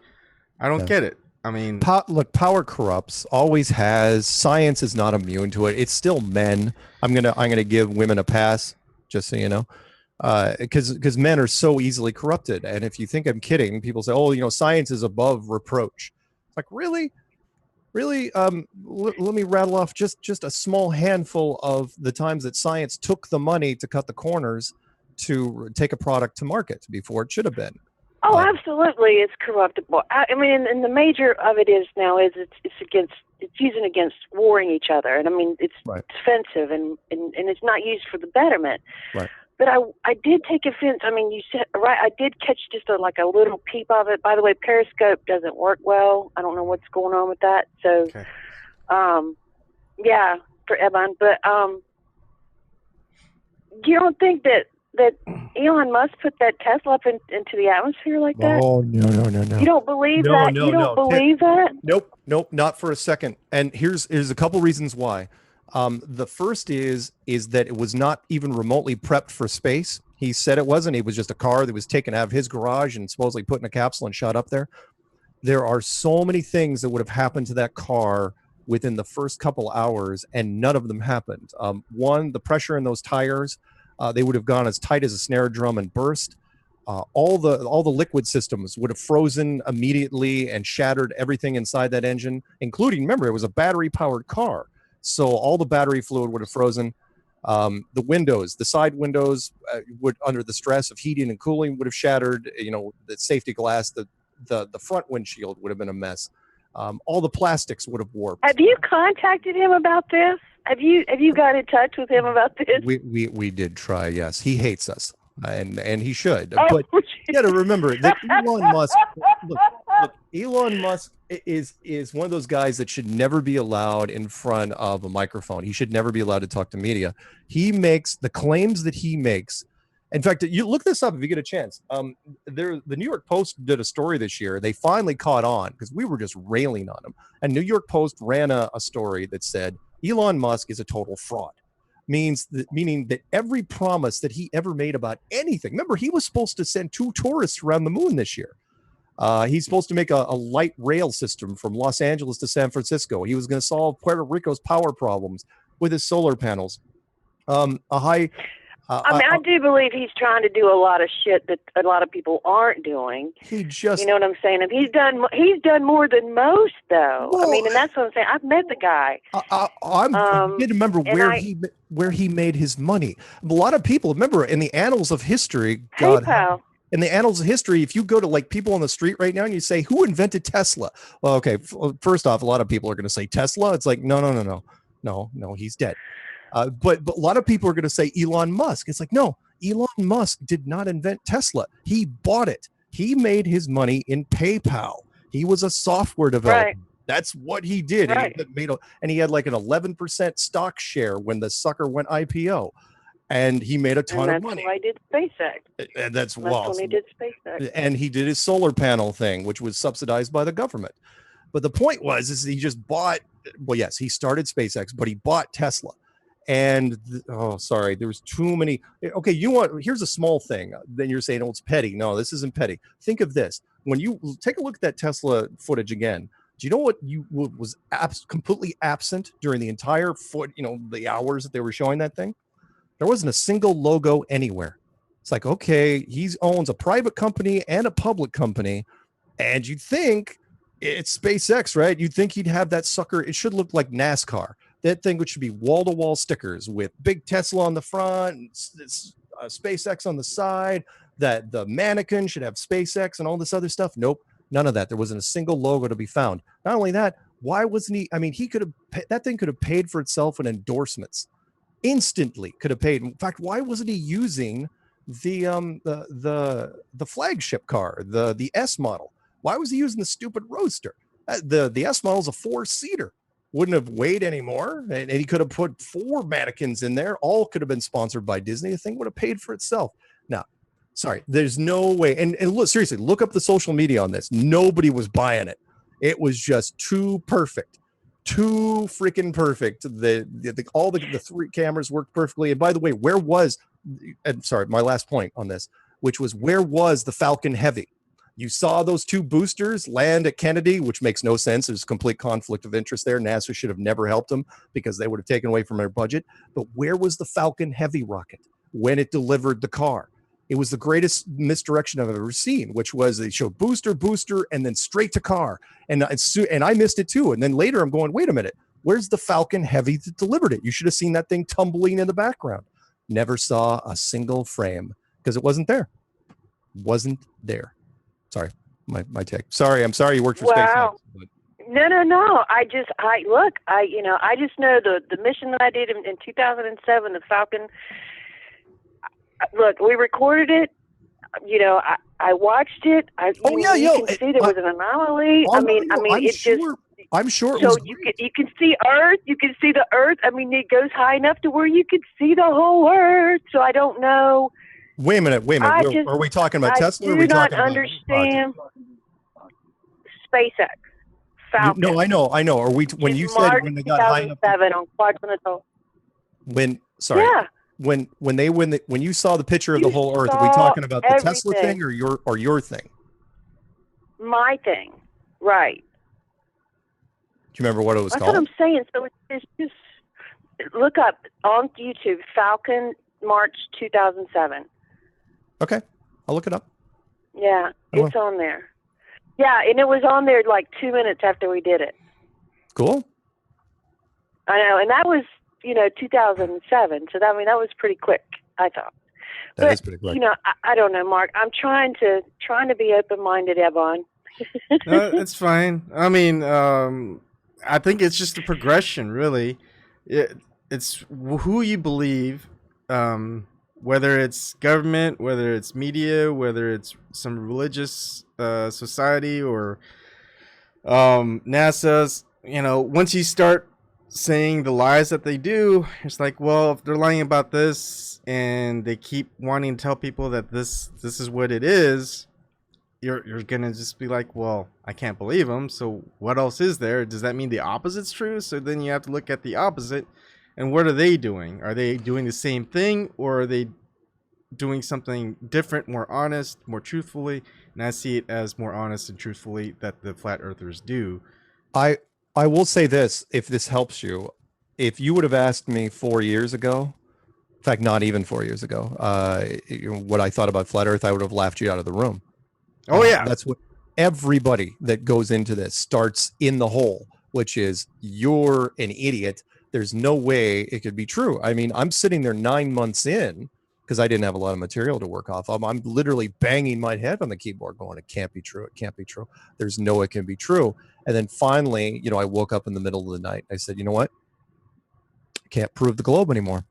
I don't get it. I mean, look, power corrupts, always has. Science is not immune to it. It's still men. I'm gonna give women a pass, just so you know. Because men are so easily corrupted. And if you think I'm kidding, people say, oh, science is above reproach. It's like, really? Let me rattle off just a small handful of the times that science took the money to cut the corners to take a product to market before it should have been. Oh, absolutely, it's corruptible. I mean, and the major of it is now is it's using against warring each other, and I mean it's defensive and it's not used for the betterment. Right. But I did take offense. I mean, you said I did catch just a little peep of it. By the way, Periscope doesn't work well. I don't know what's going on with that. So, okay. Yeah, for Ebon. But you don't think that Elon Musk put that Tesla up into the atmosphere like that? Oh, no. You don't believe that? You don't believe that? Nope, not for a second. And here's a couple reasons why. The first is that it was not even remotely prepped for space. He said it wasn't. It was just a car that was taken out of his garage and supposedly put in a capsule and shot up there. There are so many things that would have happened to that car within the first couple hours, and none of them happened. One, the pressure in those tires, they would have gone as tight as a snare drum and burst. All the liquid systems would have frozen immediately and shattered everything inside that engine, including, remember, it was a battery-powered car. So all the battery fluid would have frozen. The windows, the side windows would, under the stress of heating and cooling, would have shattered. The safety glass, the front windshield would have been a mess. All the plastics would have warped. Have you contacted him about this? Have you got in touch with him about this? We did try. Yes, he hates us, and he should. Oh, but you got to remember that Elon Musk. Look, Elon Musk is one of those guys that should never be allowed in front of a microphone. He should never be allowed to talk to media. He makes the claims that he makes. In fact, you look this up if you get a chance. The New York Post did a story this year. They finally caught on because we were just railing on him. And New York Post ran a story that said Elon Musk is a total fraud. Meaning that every promise that he ever made about anything. Remember, he was supposed to send 2 tourists around the moon this year. He's supposed to make a light rail system from Los Angeles to San Francisco. He was going to solve Puerto Rico's power problems with his solar panels. I do believe he's trying to do a lot of shit that a lot of people aren't doing. He just, you know what I'm saying? And he's done more than most, though. Well, I mean, and that's what I'm saying. I've met the guy. I did remember where he made his money. A lot of people remember in the annals of history. PayPal. In the annals of history, if you go to like people on the street right now and you say, who invented Tesla? Well, okay, first off, a lot of people are going to say Tesla. It's like, no, he's dead. But a lot of people are going to say Elon Musk. It's like, no, Elon Musk did not invent Tesla. He bought it. He made his money in PayPal. He was a software developer. Right. That's what he did. Right. And he had like an 11% stock share when the sucker went IPO. And he made a ton of money. That's why I did SpaceX. And that's when he did SpaceX. And he did his solar panel thing, which was subsidized by the government. But the point is he just bought, well, yes, he started SpaceX, but he bought Tesla. And oh, sorry, there was too many. Okay, here's a small thing. Then you're saying, oh, it's petty. No, this isn't petty. Think of this. When you take a look at that Tesla footage again, do you know what was completely absent during the entire the hours that they were showing that thing? There wasn't a single logo anywhere. It's like, okay, he owns a private company and a public company, and you'd think it's SpaceX, right? You'd think he'd have that sucker. It should look like NASCAR. That thing, which should be wall-to-wall stickers with big Tesla on the front, and SpaceX on the side. That the mannequin should have SpaceX and all this other stuff. Nope, none of that. There wasn't a single logo to be found. Not only that, why wasn't he? I mean, he could have. That thing could have paid for itself in endorsements. Instantly could have paid. In fact, why wasn't he using the flagship car, the S model? Why was he using the stupid Roadster? The S model is a 4-seater. Wouldn't have weighed anymore, and he could have put 4 mannequins in there. All could have been sponsored by Disney. The thing would have paid for itself. Now, sorry, there's no way. And look, seriously, look up the social media on this. Nobody was buying it. It was just too perfect, too freaking perfect. All the 3 cameras worked perfectly. And by the way, and sorry, my last point on this, which was, where was the Falcon Heavy? You saw those 2 boosters land at Kennedy, which makes no sense. There's a complete conflict of interest there. NASA should have never helped them because they would have taken away from their budget. But where was the Falcon Heavy rocket when it delivered the car? It was the greatest misdirection I've ever seen, which was they showed booster, and then straight to car. And I missed it too. And then later I'm going, wait a minute, where's the Falcon Heavy that delivered it? You should have seen that thing tumbling in the background. Never saw a single frame because it wasn't there. Wasn't there. Sorry, my take. Sorry, I'm sorry you worked for SpaceX. But... No. I just know the mission that I did in 2007, the Falcon. Look, we recorded it. I watched it. You can see there was an anomaly. I'm sure. So you can see Earth. You can see the Earth. I mean, it goes high enough to where you could see the whole Earth. So I don't know. Wait a minute. Are we talking about Tesla? Or are we talking about understand SpaceX. Falcon. No, I know. Are we when you said when they got high enough? On Quadrantal. When you saw the picture of the whole Earth, are we talking about the Tesla thing or your thing? My thing, right? Do you remember what it was called? That's what I'm saying. So it's just look up on YouTube Falcon March 2007. Okay, I'll look it up. Yeah, it's on there. Yeah, and it was on there like 2 minutes after we did it. Cool. I know, and that was 2007. So that was pretty quick, I thought. That is pretty quick. I don't know, Mark. I'm trying to be open-minded, Ebon. It's fine. I mean, I think it's just a progression, really. It's who you believe. Whether it's government, whether it's media, whether it's some religious society or NASA's, once you start saying the lies that they do, it's like, well, if they're lying about this and they keep wanting to tell people that this is what it is, you're gonna just be like, well, I can't believe them. So what else is there? Does that mean the opposite's true? So then you have to look at the opposite. And what are they doing? Are they doing the same thing, or are they doing something different, more honest, more truthfully? And I see it as more honest and truthfully that the flat earthers do. I will say this, if this helps you. If you would have asked me 4 years ago, in fact, not even 4 years ago, what I thought about flat earth, I would have laughed you out of the room. Oh, yeah. That's what everybody that goes into this starts in the hole, which is you're an idiot. There's no way it could be true. I mean, I'm sitting there 9 months in because I didn't have a lot of material to work off of. I'm literally banging my head on the keyboard going, it can't be true. It can't be true. There's no, it can be true. And then finally, I woke up in the middle of the night. I said, you know what? I can't prove the globe anymore.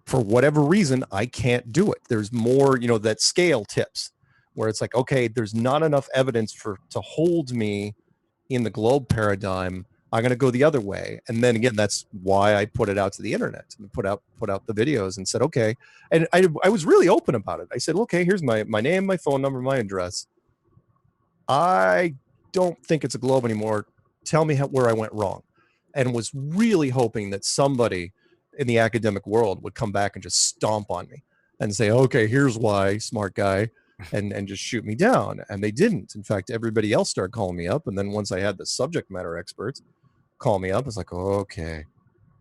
For whatever reason, I can't do it. There's more, that scale tips where it's like, okay, there's not enough evidence to hold me in the globe paradigm. I'm going to go the other way. And then again, that's why I put it out to the internet and put out the videos and said, okay. And I was really open about it. I said, okay, here's my name, my phone number, my address. I don't think it's a globe anymore. Tell me where I went wrong. And was really hoping that somebody in the academic world would come back and just stomp on me and say, okay, here's why, smart guy, and just shoot me down. And they didn't. In fact, everybody else started calling me up. And then once I had the subject matter experts call me up, it's like, okay,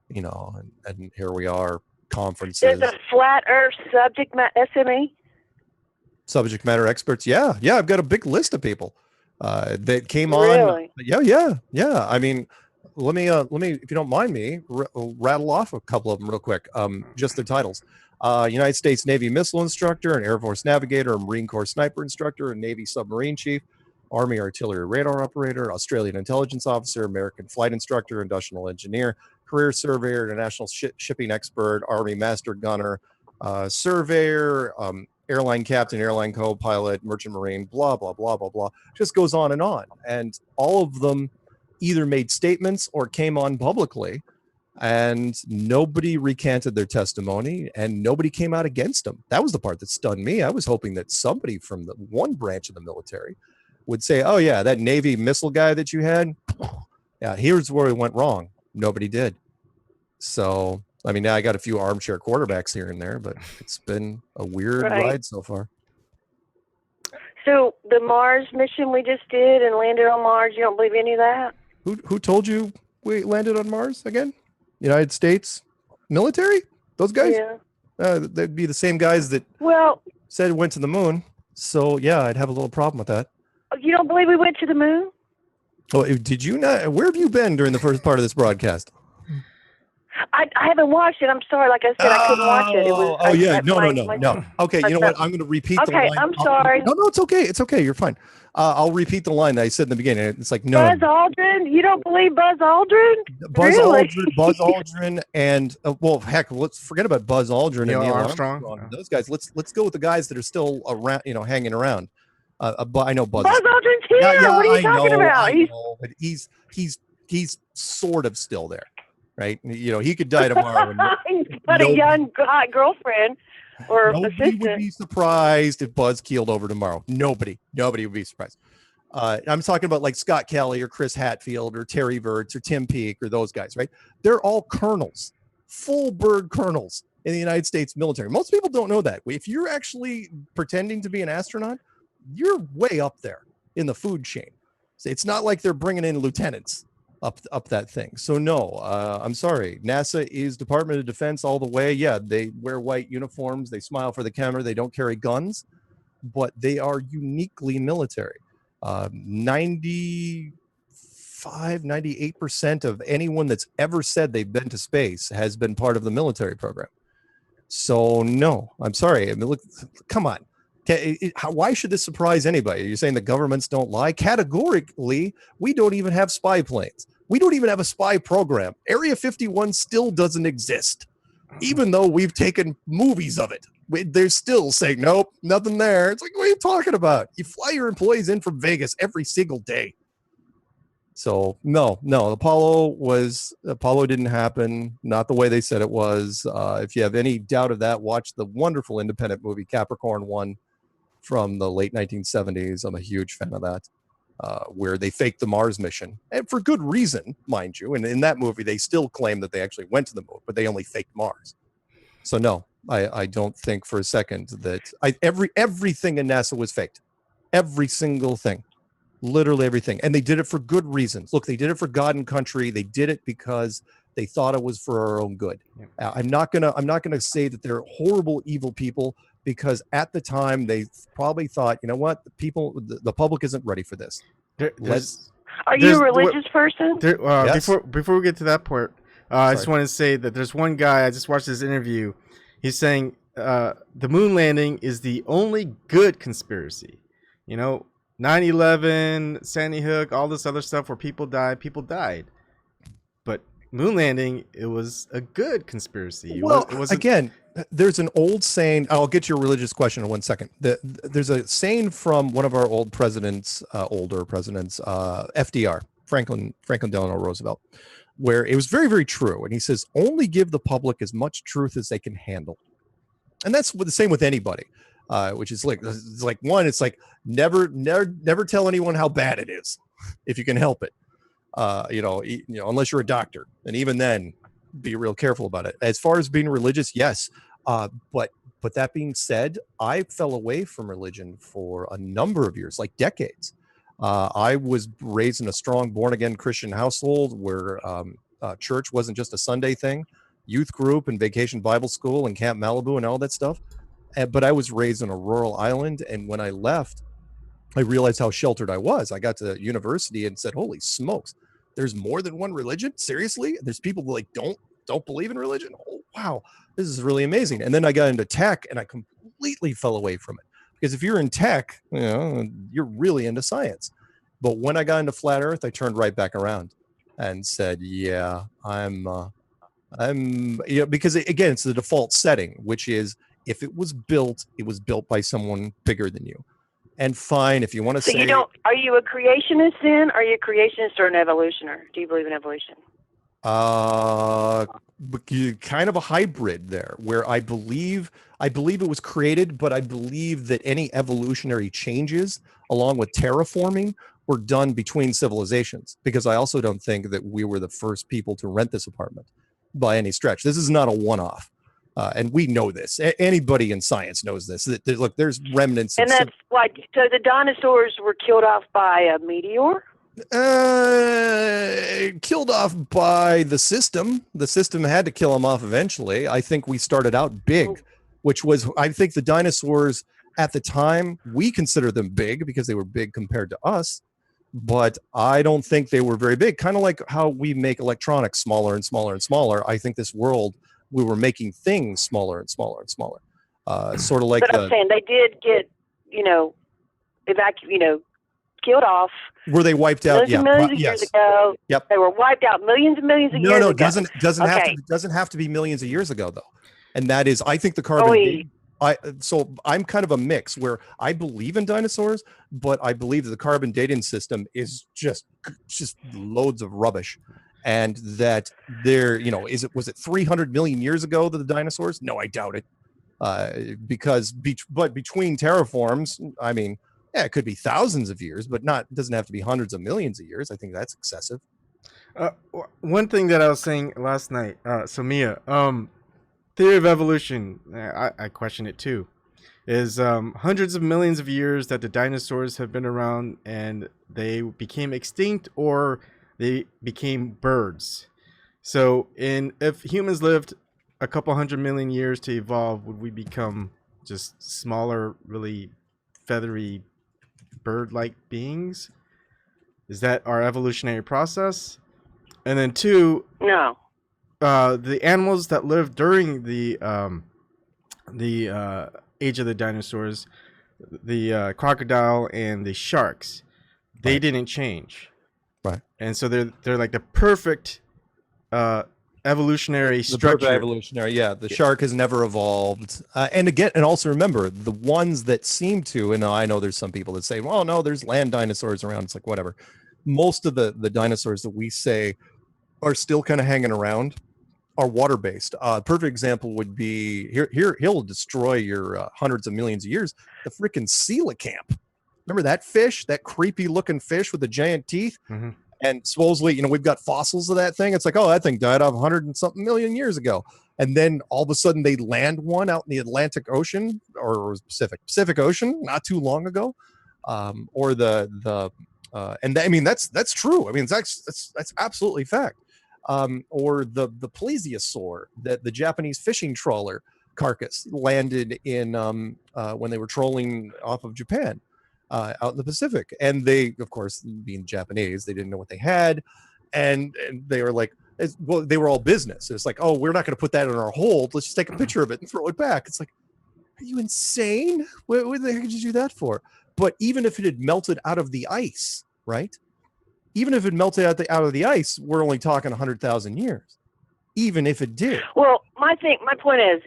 you know, and here we are, conferences. There's a flat Earth subject matter SME. Subject matter experts. Yeah. I've got a big list of people that came Really? on. Yeah. I mean, let me, if you don't mind me, rattle off a couple of them real quick. Just their titles. United States Navy missile instructor, an Air Force navigator, a Marine Corps sniper instructor, a Navy submarine chief, Army artillery radar operator, Australian intelligence officer, American flight instructor, industrial engineer, career surveyor, international shipping expert, Army master gunner, surveyor, airline captain, airline co-pilot, merchant marine, blah, blah, blah, blah, blah. Just goes on. And all of them either made statements or came on publicly, and nobody recanted their testimony and nobody came out against them. That was the part that stunned me. I was hoping that somebody from the one branch of the military would say, oh yeah, that Navy missile guy that you had, yeah, here's where it went wrong. Nobody did. So, I mean, now I got a few armchair quarterbacks here and there, but it's been a weird ride so far. So the Mars mission we just did and landed on Mars, you don't believe any of that? Who told you we landed on Mars again? United States military? Those guys? Yeah. They'd be the same guys that said went to the moon. So yeah, I'd have a little problem with that. You don't believe we went to the moon? Oh, did you not? Where have you been during the first part of this broadcast? I haven't watched it. I'm sorry. Like I said, I couldn't watch it. It was, no. Okay, you know what? I'm going to repeat the line. Okay, I'm sorry. No, it's okay. It's okay. You're fine. I'll repeat the line that I said in the beginning. It's like, no. Buzz Aldrin? You don't believe Buzz Aldrin? Buzz Aldrin, and well, heck, let's forget about Buzz Aldrin and Neil Armstrong. Those guys. Let's go with the guys that are still around, hanging around. I know Buzz Aldrin's here. What are you talking about? I know, but he's sort of still there, right? He could die tomorrow. He's got a young hot girlfriend or nobody assistant. would be surprised if Buzz keeled over tomorrow. Nobody would be surprised. I'm talking about like Scott Kelly or Chris Hatfield or Terry Virts or Tim Peake or those guys, right? They're all colonels, full bird colonels in the United States military. Most people don't know that. If you're actually pretending to be an astronaut, you're way up there in the food chain. So it's not like they're bringing in lieutenants up that thing. So no, I'm sorry. NASA is Department of Defense all the way. Yeah, they wear white uniforms. They smile for the camera. They don't carry guns, but they are uniquely military. 98% of anyone that's ever said they've been to space has been part of the military program. So no, I'm sorry. I mean, look, come on. Why should this surprise anybody? You're saying the governments don't lie? Categorically, we don't even have spy planes. We don't even have a spy program. Area 51 still doesn't exist, even though we've taken movies of it. They're still saying, nope, nothing there. It's like, what are you talking about? You fly your employees in from Vegas every single day. So no, Apollo didn't happen. Not the way they said it was. If you have any doubt of that, watch the wonderful independent movie Capricorn 1 from the late 1970s. I'm a huge fan of that, where they faked the Mars mission, and for good reason, mind you. And in that movie, they still claim that they actually went to the moon, but they only faked Mars. So no, I don't think for a second that everything in NASA was faked. Every single thing. Literally everything. And they did it for good reasons. Look, they did it for God and country. They did it because they thought it was for our own good. Yeah. I'm not gonna say that they're horrible, evil people, because at the time they probably thought, you know what, the public isn't ready for this. Are you a religious person? Yes. Before we get to that part, I just want to say that there's one guy, I just watched this interview. He's saying the moon landing is the only good conspiracy. 9/11, Sandy Hook, all this other stuff where people died. But moon landing, it was a good conspiracy. Again, there's an old saying. I'll get to your religious question in 1 second. There's a saying from one of our older presidents, FDR, Franklin Delano Roosevelt, where it was very, very true. And he says, only give the public as much truth as they can handle. And that's the same with anybody. Which is it's like never tell anyone how bad it is if you can help it. Unless you're a doctor, and even then, be real careful about it. As far as being religious, yes. But that being said, I fell away from religion for a number of years, like decades. I was raised in a strong born-again Christian household where church wasn't just a Sunday thing, youth group and vacation Bible school and Camp Malibu and all that stuff. But I was raised on a rural island, and when I left, I realized how sheltered I was. I got to university and said, "Holy smokes, there's more than one religion? Seriously? There's people who like don't believe in religion? Oh, wow, this is really amazing." And then I got into tech, and I completely fell away from it, because if you're in tech, you know, you're really into science. But when I got into flat Earth, I turned right back around and said, "Yeah, I'm because again, it's the default setting, which is if it was built by someone bigger than you." And fine, if you want to say, are you a creationist then? Are you a creationist or an evolutioner? Do you believe in evolution? Kind of a hybrid there, where I believe it was created, but I believe that any evolutionary changes along with terraforming were done between civilizations, because I also don't think that we were the first people to rent this apartment by any stretch. This is not a one-off. And we know this. Anybody in science knows this. Look, there's remnants. And that's like, so the dinosaurs were killed off by a meteor? Killed off by the system. The system had to kill them off eventually. I think we started out big, which was, I think the dinosaurs at the time, we consider them big because they were big compared to us. But I don't think they were very big. Kind of like how we make electronics smaller and smaller and smaller. I think this world, we were making things smaller and smaller and smaller. Sort of like. But I'm saying they did get, killed off. Were they wiped out? Millions of years ago. Yep. They were wiped out millions and millions of years ago. No, it doesn't have to be millions of years ago though. And that is, I think the carbon. So I'm kind of a mix where I believe in dinosaurs, but I believe that the carbon dating system is just loads of rubbish. And that was it 300 million years ago that the dinosaurs? No, I doubt it. But between terraforms, I mean, yeah, it could be thousands of years, but it doesn't have to be hundreds of millions of years. I think that's excessive. One thing that I was saying last night, so Mia, theory of evolution, I question it too, is hundreds of millions of years that the dinosaurs have been around and they became extinct or they became birds. So if humans lived a couple 100 million years to evolve, would we become just smaller, really feathery bird-like beings? Is that our evolutionary process? And then two, no. The animals that lived during the age of the dinosaurs, the crocodile and the sharks, they didn't change. Right. And so they're like the perfect evolutionary structure. Perfect evolutionary, yeah. The shark has never evolved. And also remember, the ones that seem to, and I know there's some people that say, well, no, there's land dinosaurs around. It's like, whatever. Most of the dinosaurs that we say are still kind of hanging around are water-based. Perfect example would be, here he'll destroy your hundreds of millions of years, the freaking coelacanth. Remember that fish, that creepy looking fish with the giant teeth? Mm-hmm. And supposedly, we've got fossils of that thing. It's like, oh, that thing died off 100 and something million years ago. And then all of a sudden they land one out in the Atlantic Ocean or Pacific Ocean not too long ago. And I mean, that's true. I mean, that's absolutely fact. Or the plesiosaur, that the Japanese fishing trawler carcass landed in when they were trolling off of Japan. Out in the Pacific, and they, of course, being Japanese, they didn't know what they had, and they were like, well, they were all business. It's like, oh, we're not going to put that in our hold. Let's just take a picture of it and throw it back. It's like, are you insane? What the heck did you do that for? But even if it had melted out of the ice, right? Even if it melted out of the ice, we're only talking 100,000 years. Even if it did. Well, my point is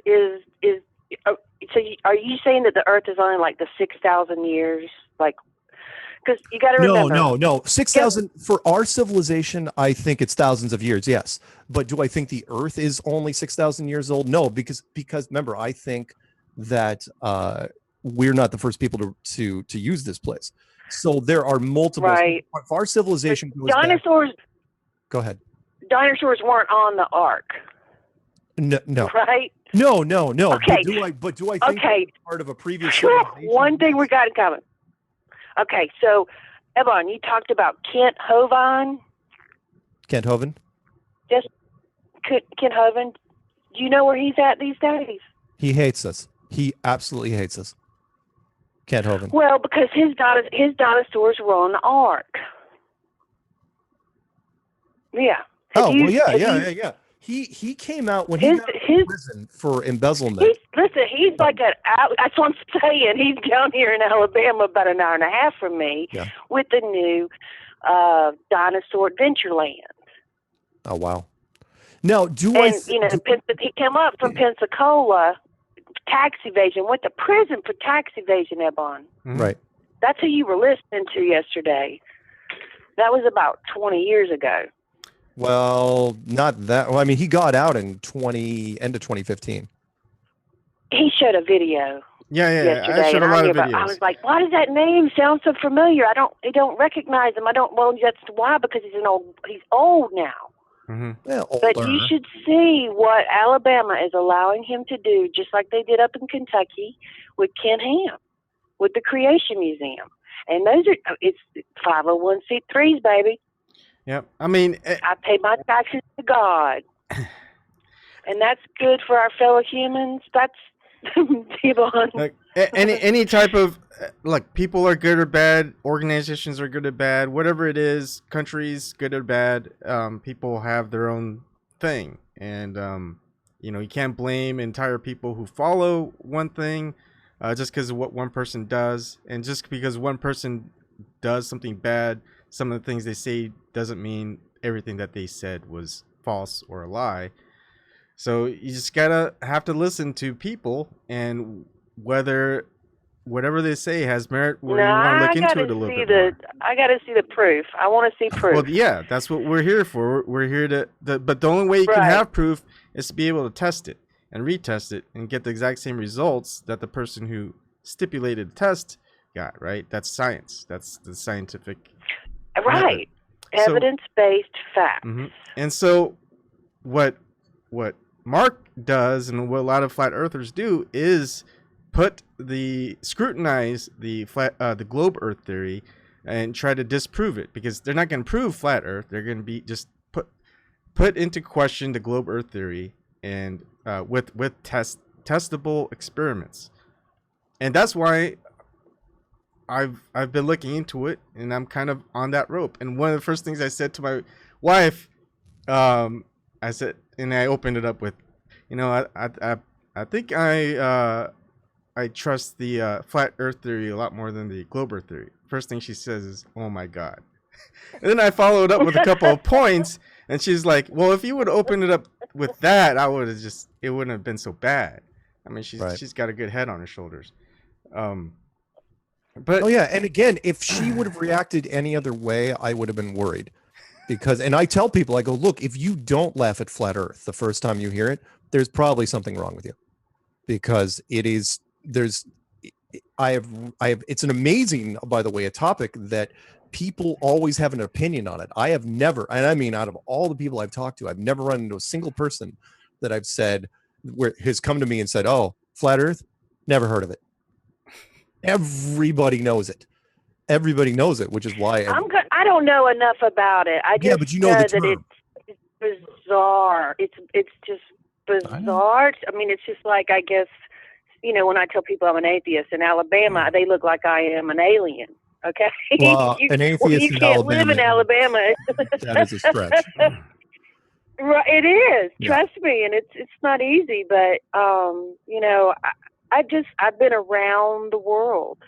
so are you saying that the Earth is only like the 6,000 years? Like, because you got to remember. No. 6,000 for our civilization. I think it's thousands of years. Yes, but do I think the Earth is only 6,000 years old? No, because remember, I think that we're not the first people to use this place. So there are multiple. Right. If our civilization goes dinosaurs. Back, go ahead. Dinosaurs weren't on the ark. No, no, right? no. Okay. But do I think Okay. it's part of a previous Sure. civilization? One thing we got in common. Okay, so Ebon, you talked about Kent Hovind. Kent Hovind? Just Kent Hovind. Do you know where he's at these days? He hates us. He absolutely hates us. Kent Hovind. Well, because his dinosaurs were on the Ark. Yeah. Yeah. He came out when he got out of prison for embezzlement. He's like that's what I'm saying. He's down here in Alabama, about an hour and a half from me, with the new dinosaur Adventureland. Oh wow! Now, he came up from Pensacola, tax evasion, went to prison for tax evasion, Ebon. Right. That's who you were listening to yesterday. That was about 20 years ago. Well, not that. Well, I mean, he got out in end of 2015. He showed a video. Yeah. I showed a lot of videos. I was like, why does that name sound so familiar? I don't recognize him. Well, that's why, because he's old now. Mm-hmm. Yeah, but you should see what Alabama is allowing him to do, just like they did up in Kentucky with Ken Ham, with the Creation Museum. And it's 501c3s, baby. Yep. I mean, I pay my taxes to God. And that's good for our fellow humans. That's like any type of people are good or bad, organizations are good or bad, whatever it is, countries good or bad, people have their own thing, and you can't blame entire people who follow one thing just because of what one person does, and just because one person does something bad, some of the things they say doesn't mean everything that they said was false or a lie. So you just have to listen to people, and whatever they say has merit, where you want to look into it a little bit more. I got to see the proof. I want to see proof. Well, yeah, that's what we're here for. We're here but the only way you can have proof is to be able to test it and retest it and get the exact same results that the person who stipulated the test got, right? That's science. That's the scientific right. Evidence-based facts. Mm-hmm. And so what Mark does, and what a lot of flat earthers do, is scrutinize the globe Earth theory and try to disprove it, because they're not going to prove flat Earth. They're going to be just put into question the globe Earth theory, and with testable experiments. And that's why I've been looking into it, and I'm kind of on that rope. And one of the first things I said to my wife, I said, and I opened it up with, I think I trust the flat Earth theory a lot more than the globe Earth theory. First thing she says is, "Oh my God!" And then I followed up with a couple of points, and she's like, "Well, if you would open it up with that, it wouldn't have been so bad." I mean, she's got a good head on her shoulders. But and again, if she would have reacted any other way, I would have been worried. And I tell people, I go, look, if you don't laugh at flat Earth the first time you hear it, there's probably something wrong with you, because it's an amazing, by the way, a topic that people always have an opinion on it. I have never, and I mean, out of all the people I've talked to, I've never run into a single person that I've said has come to me and said, "Oh, flat Earth, never heard of it." Everybody knows it. Everybody knows it, which is why I don't know enough about it. I just but you know the term. That it's bizarre. It's just bizarre. I mean, it's just like, I guess, when I tell people I'm an atheist in Alabama, they look like I am an alien. Okay, well, an atheist you can't live in Alabama. That is a stretch. Right, it is. Trust me, and it's not easy. But I've been around the world.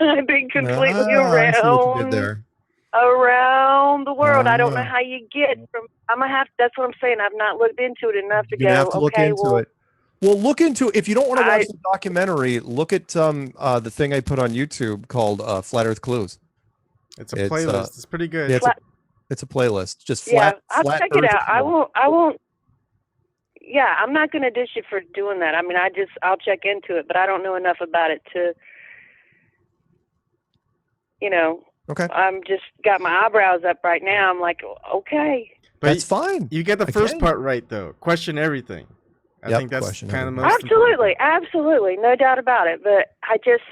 I've been completely around the world. I don't know how you get from. That's what I'm saying. I've not looked into it enough to go. Have to look into it. Well, look into it. If you don't want to watch the documentary, look at the thing I put on YouTube called Flat Earth Clues. It's a playlist. It's pretty good. It's a playlist. Just flat. I'll flat check Earth it out. Clues. I won't. Yeah, I'm not going to dish you for doing that. I mean, I'll check into it, but I don't know enough about it to. Okay. I'm just got my eyebrows up right now. I'm like, okay. But that's fine. You get the I first can. part right, though. Question everything. I think that's question kind of the everything. most Absolutely, no doubt about it. But I just,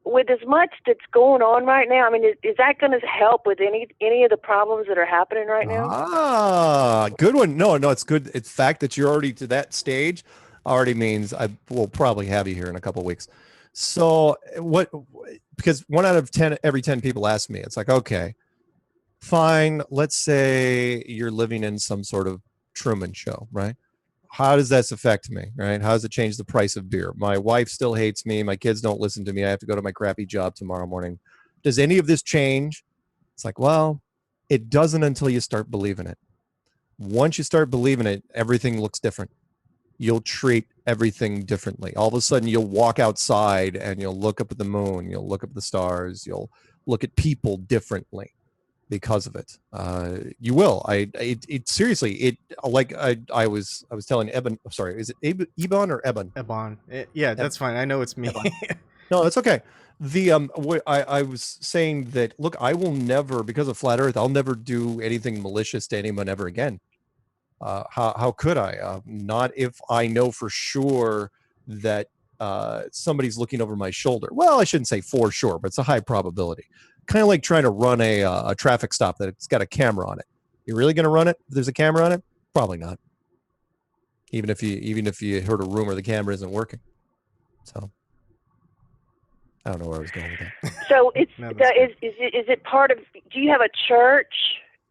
with as much that's going on right now, I mean, is that going to help with any of the problems that are happening right now? Ah, good one. No, it's good. It's fact that you're already to that stage already means I will probably have you here in a couple of weeks. So because 1 out of 10, every 10 people ask me, it's like, okay, fine. Let's say you're living in some sort of Truman show, right? How does this affect me, right? How does it change the price of beer? My wife still hates me. My kids don't listen to me. I have to go to my crappy job tomorrow morning. Does any of this change? It's like, well, it doesn't until you start believing it. Once you start believing it, everything looks different. You'll treat everything differently. All of a sudden, you'll walk outside and you'll look up at the moon. You'll look up at the stars. You'll look at people differently because of it. You will. It seriously. I was telling Ebon. Sorry, is it Ebon or Ebon? Ebon. Yeah, that's fine. I know it's me. No, that's okay. I was saying that, look, I will never, because of flat Earth, I'll never do anything malicious to anyone ever again. How could I? Not if I know for sure that somebody's looking over my shoulder. Well, I shouldn't say for sure, but it's a high probability. Kind of like trying to run a traffic stop that it's got a camera on it. You're really going to run it if there's a camera on it? Probably not. Even if you heard a rumor the camera isn't working. So I don't know where I was going with that. So is it part of? Do you have a church?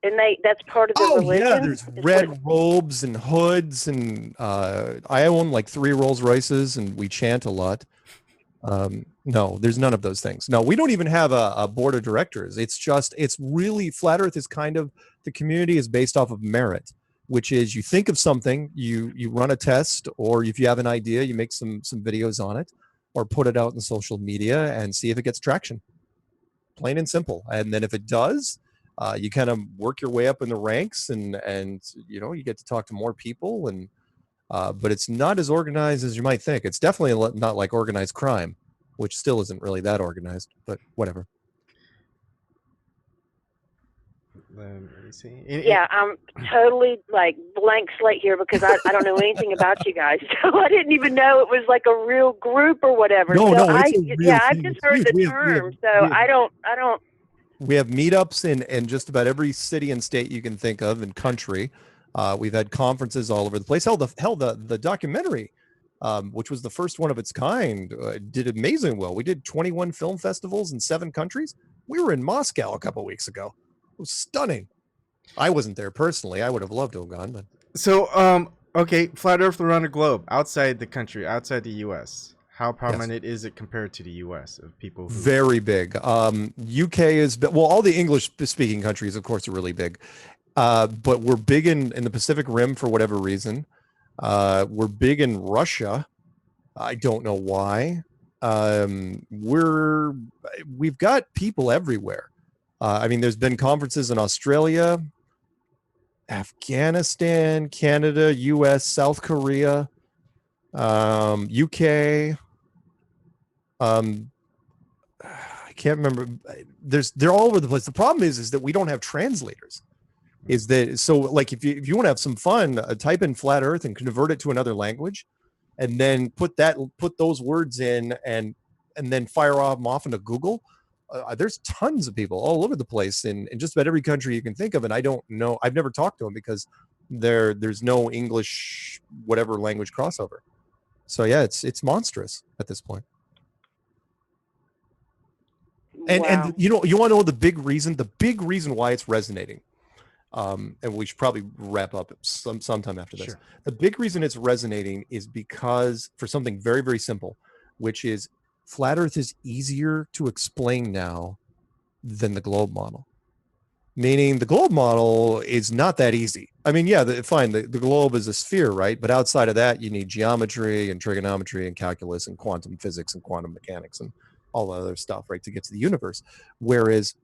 And that's part of the religion? Yeah, there's red robes and hoods, and I own like 3 Rolls Royces, and we chant a lot. No, there's none of those things. No, we don't even have a board of directors. It's really, flat Earth is kind of, the community is based off of merit, which is you think of something, you run a test, or if you have an idea, you make some videos on it, or put it out in social media and see if it gets traction. Plain and simple. And then if it does, you kind of work your way up in the ranks, and you get to talk to more people, and but it's not as organized as you might think. It's definitely not like organized crime, which still isn't really that organized, but whatever. Let me see. Yeah, I'm totally like blank slate here because I don't know anything about you guys. So I didn't even know it was like a real group or whatever. No, I thing. just heard the term. I don't. We have meetups in just about every city and state you can think of, and country. We've had conferences all over the place. The documentary, which was the first one of its kind, did amazingly well. We did 21 film festivals in 7 countries. We were in Moscow a couple of weeks ago. It was stunning. I wasn't there personally. I would have loved to have gone, but so okay, flat Earth around the globe, outside the country, outside the U.S. How prominent is it compared to the U.S. of people? Very big. UK is, well, all the English-speaking countries, of course, are really big. But we're big in the Pacific Rim for whatever reason. We're big in Russia. I don't know why. We've got people everywhere. I mean, there's been conferences in Australia, Afghanistan, Canada, US, South Korea, UK. I can't remember. They're all over the place. The problem is that we don't have translators. Is that so? Like, if you want to have some fun, type in flat Earth and convert it to another language, and then put those words in, and then fire them off into Google. There's tons of people all over the place in just about every country you can think of, and I don't know. I've never talked to them because there's no English whatever language crossover. So yeah, it's monstrous at this point. And you want to know the big reason why it's resonating. And we should probably wrap up sometime after this. Sure. The big reason it's resonating is because for something very, very simple, which is flat Earth is easier to explain now than the globe model. Meaning the globe model is not that easy. I mean, yeah, fine, the globe is a sphere, right? But outside of that, you need geometry and trigonometry and calculus and quantum physics and quantum mechanics and all the other stuff, right, to get to the universe. Whereas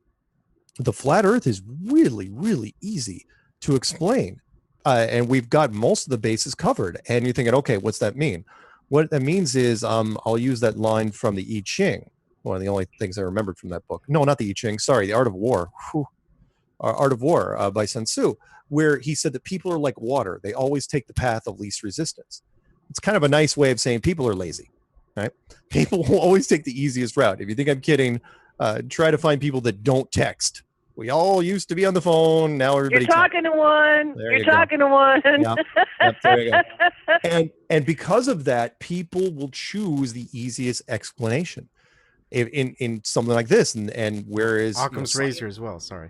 the flat Earth is really, really easy to explain. And we've got most of the bases covered. And you're thinking, okay, what's that mean? What that means is I'll use that line from the I Ching, one of the only things I remembered from that book. No, not the I Ching. Sorry, The Art of War. Whew. Art of War by Sun Tzu, where he said that people are like water. They always take the path of least resistance. It's kind of a nice way of saying people are lazy, right? People will always take the easiest route. If you think I'm kidding, try to find people that don't text. We all used to be on the phone. Now everybody. You're talking to one. You're talking to one. Yep, there you go. And because of that, people will choose the easiest explanation in something like this. And whereas Occam's razor as well. Sorry.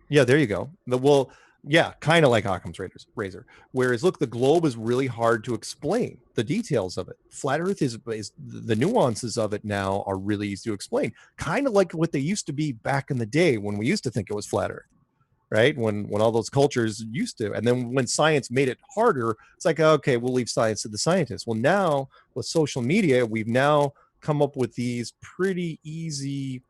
Yeah, there you go. Well, yeah, kind of like Occam's razor. Whereas, look, the globe is really hard to explain the details of it. Flat Earth is the nuances of it now are really easy to explain. Kind of like what they used to be back in the day when we used to think it was flat Earth, right? When all those cultures used to, and then when science made it harder, it's like, okay, we'll leave science to the scientists. Well, now with social media, we've now come up with these pretty easy,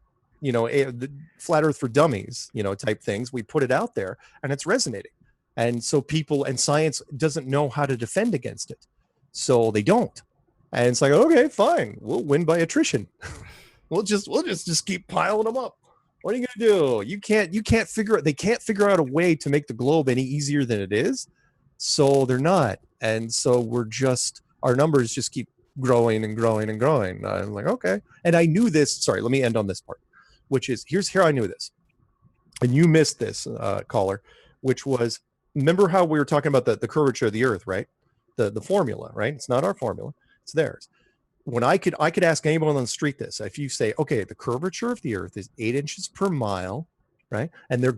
the flat Earth for dummies, type things. We put it out there and it's resonating. And so people and science doesn't know how to defend against it. So they don't. And it's like, okay, fine. We'll win by attrition. we'll just keep piling them up. What are you going to do? You can't figure they can't figure out a way to make the globe any easier than it is. So they're not. And so our numbers just keep growing and growing and growing. I'm like, okay. And I knew this. Sorry, let me end on this part. Which is, here I knew this. And you missed this, caller, which was, remember how we were talking about the curvature of the Earth, right? The formula, right? It's not our formula, it's theirs. When I could ask anyone on the street this, if you say, okay, the curvature of the Earth is 8 inches per mile, right? And I'm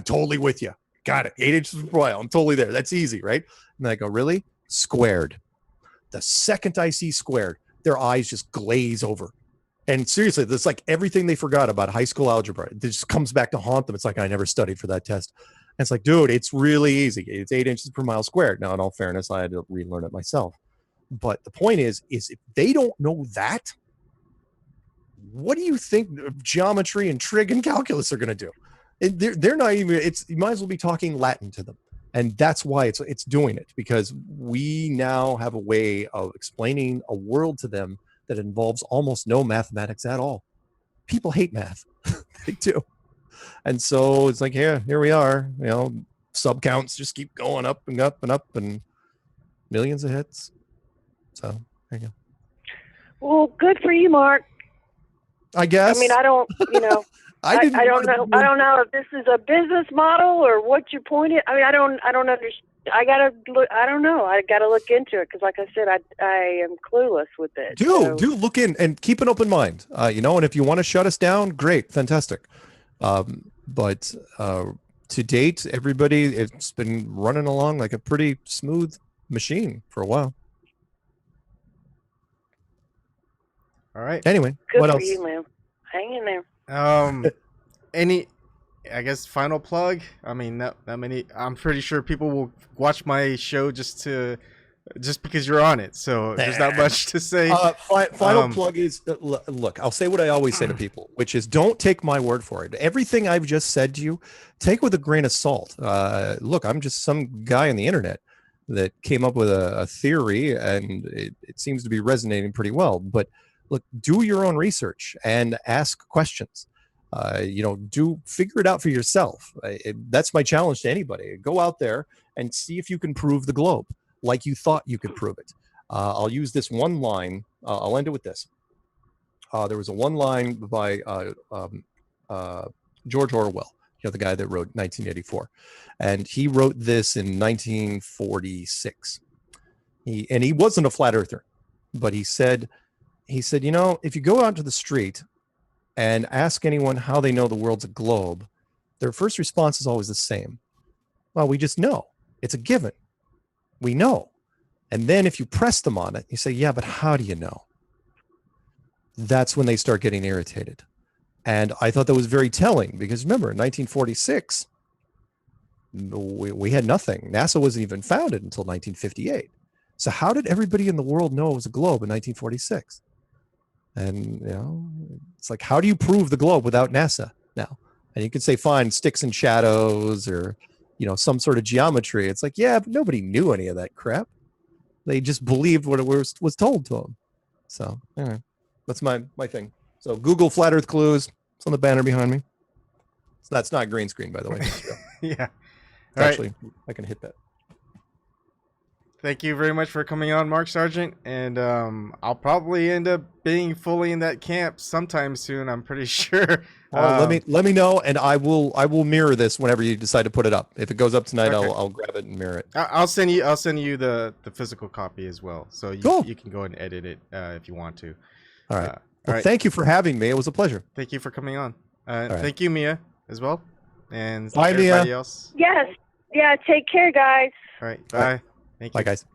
totally with you. Got it, 8 inches per mile. I'm totally there. That's easy, right? And I go, really? Squared. The second I see squared, their eyes just glaze over. And seriously, that's like everything they forgot about high school algebra. It just comes back to haunt them. It's like, I never studied for that test. And it's like, dude, it's really easy. It's 8 inches per mile squared. Now, in all fairness, I had to relearn it myself. But the point is if they don't know that, what do you think geometry and trig and calculus are going to do? They're not even, you might as well be talking Latin to them. And that's why it's doing it, because we now have a way of explaining a world to them that involves almost no mathematics at all. People hate math. They do. And so it's like, here we are, sub counts just keep going up and up and up and millions of hits. So there you go. Well, good for you, Mark. I guess. I mean, I don't, I don't know if this is a business model or what your point is. I mean, I don't understand. I don't know. I gotta look into it because, like I said, I am clueless with it. Do look in and keep an open mind. And if you want to shut us down, great, fantastic. But to date, it's been running along like a pretty smooth machine for a while. All right. Anyway, good what for else? you, man. Hang in there. Any, I guess, final plug? I mean, not many. I'm pretty sure people will watch my show just because you're on it. So there's not much to say. Final plug is, look, I'll say what I always say to people, which is don't take my word for it. Everything I've just said to you, take with a grain of salt. Look, I'm just some guy on the internet that came up with a theory, and it seems to be resonating pretty well. But look, do your own research and ask questions. Figure it out for yourself. That's my challenge to anybody. Go out there and see if you can prove the globe like you thought you could prove it. I'll use this one line. I'll end it with this. There was a one line by George Orwell, the guy that wrote 1984. And he wrote this in 1946. He wasn't a flat earther, but he said, if you go out to the street and ask anyone how they know the world's a globe, their first response is always the same. Well, we just know. It's a given. We know. And then if you press them on it, you say, yeah, but how do you know? That's when they start getting irritated. And I thought that was very telling because remember, in 1946, we had nothing. NASA wasn't even founded until 1958. So how did everybody in the world know it was a globe in 1946? And, it's like, how do you prove the globe without NASA now? And you could say, fine, sticks and shadows or, some sort of geometry. It's like, yeah, but nobody knew any of that crap. They just believed what it was told to them. So, anyway, that's my thing. So Google Flat Earth Clues. It's on the banner behind me. So that's not green screen, by the way. Yeah. It's All right. actually, I can hit that. Thank you very much for coming on, Mark Sargent. And I'll probably end up being fully in that camp sometime soon. I'm pretty sure. Well, let me know, and I will mirror this whenever you decide to put it up. If it goes up tonight, Okay. I'll grab it and mirror it. I'll send you the physical copy as well, so Cool. you can go and edit it if you want to. All right. All Well, right. thank you for having me. It was a pleasure. Thank you for coming on. right. Thank you, Mia, as well, and Bye, everybody Mia. else. Yes. Yeah. Take care, guys. All right. All Bye. right. Thank you. Bye, guys.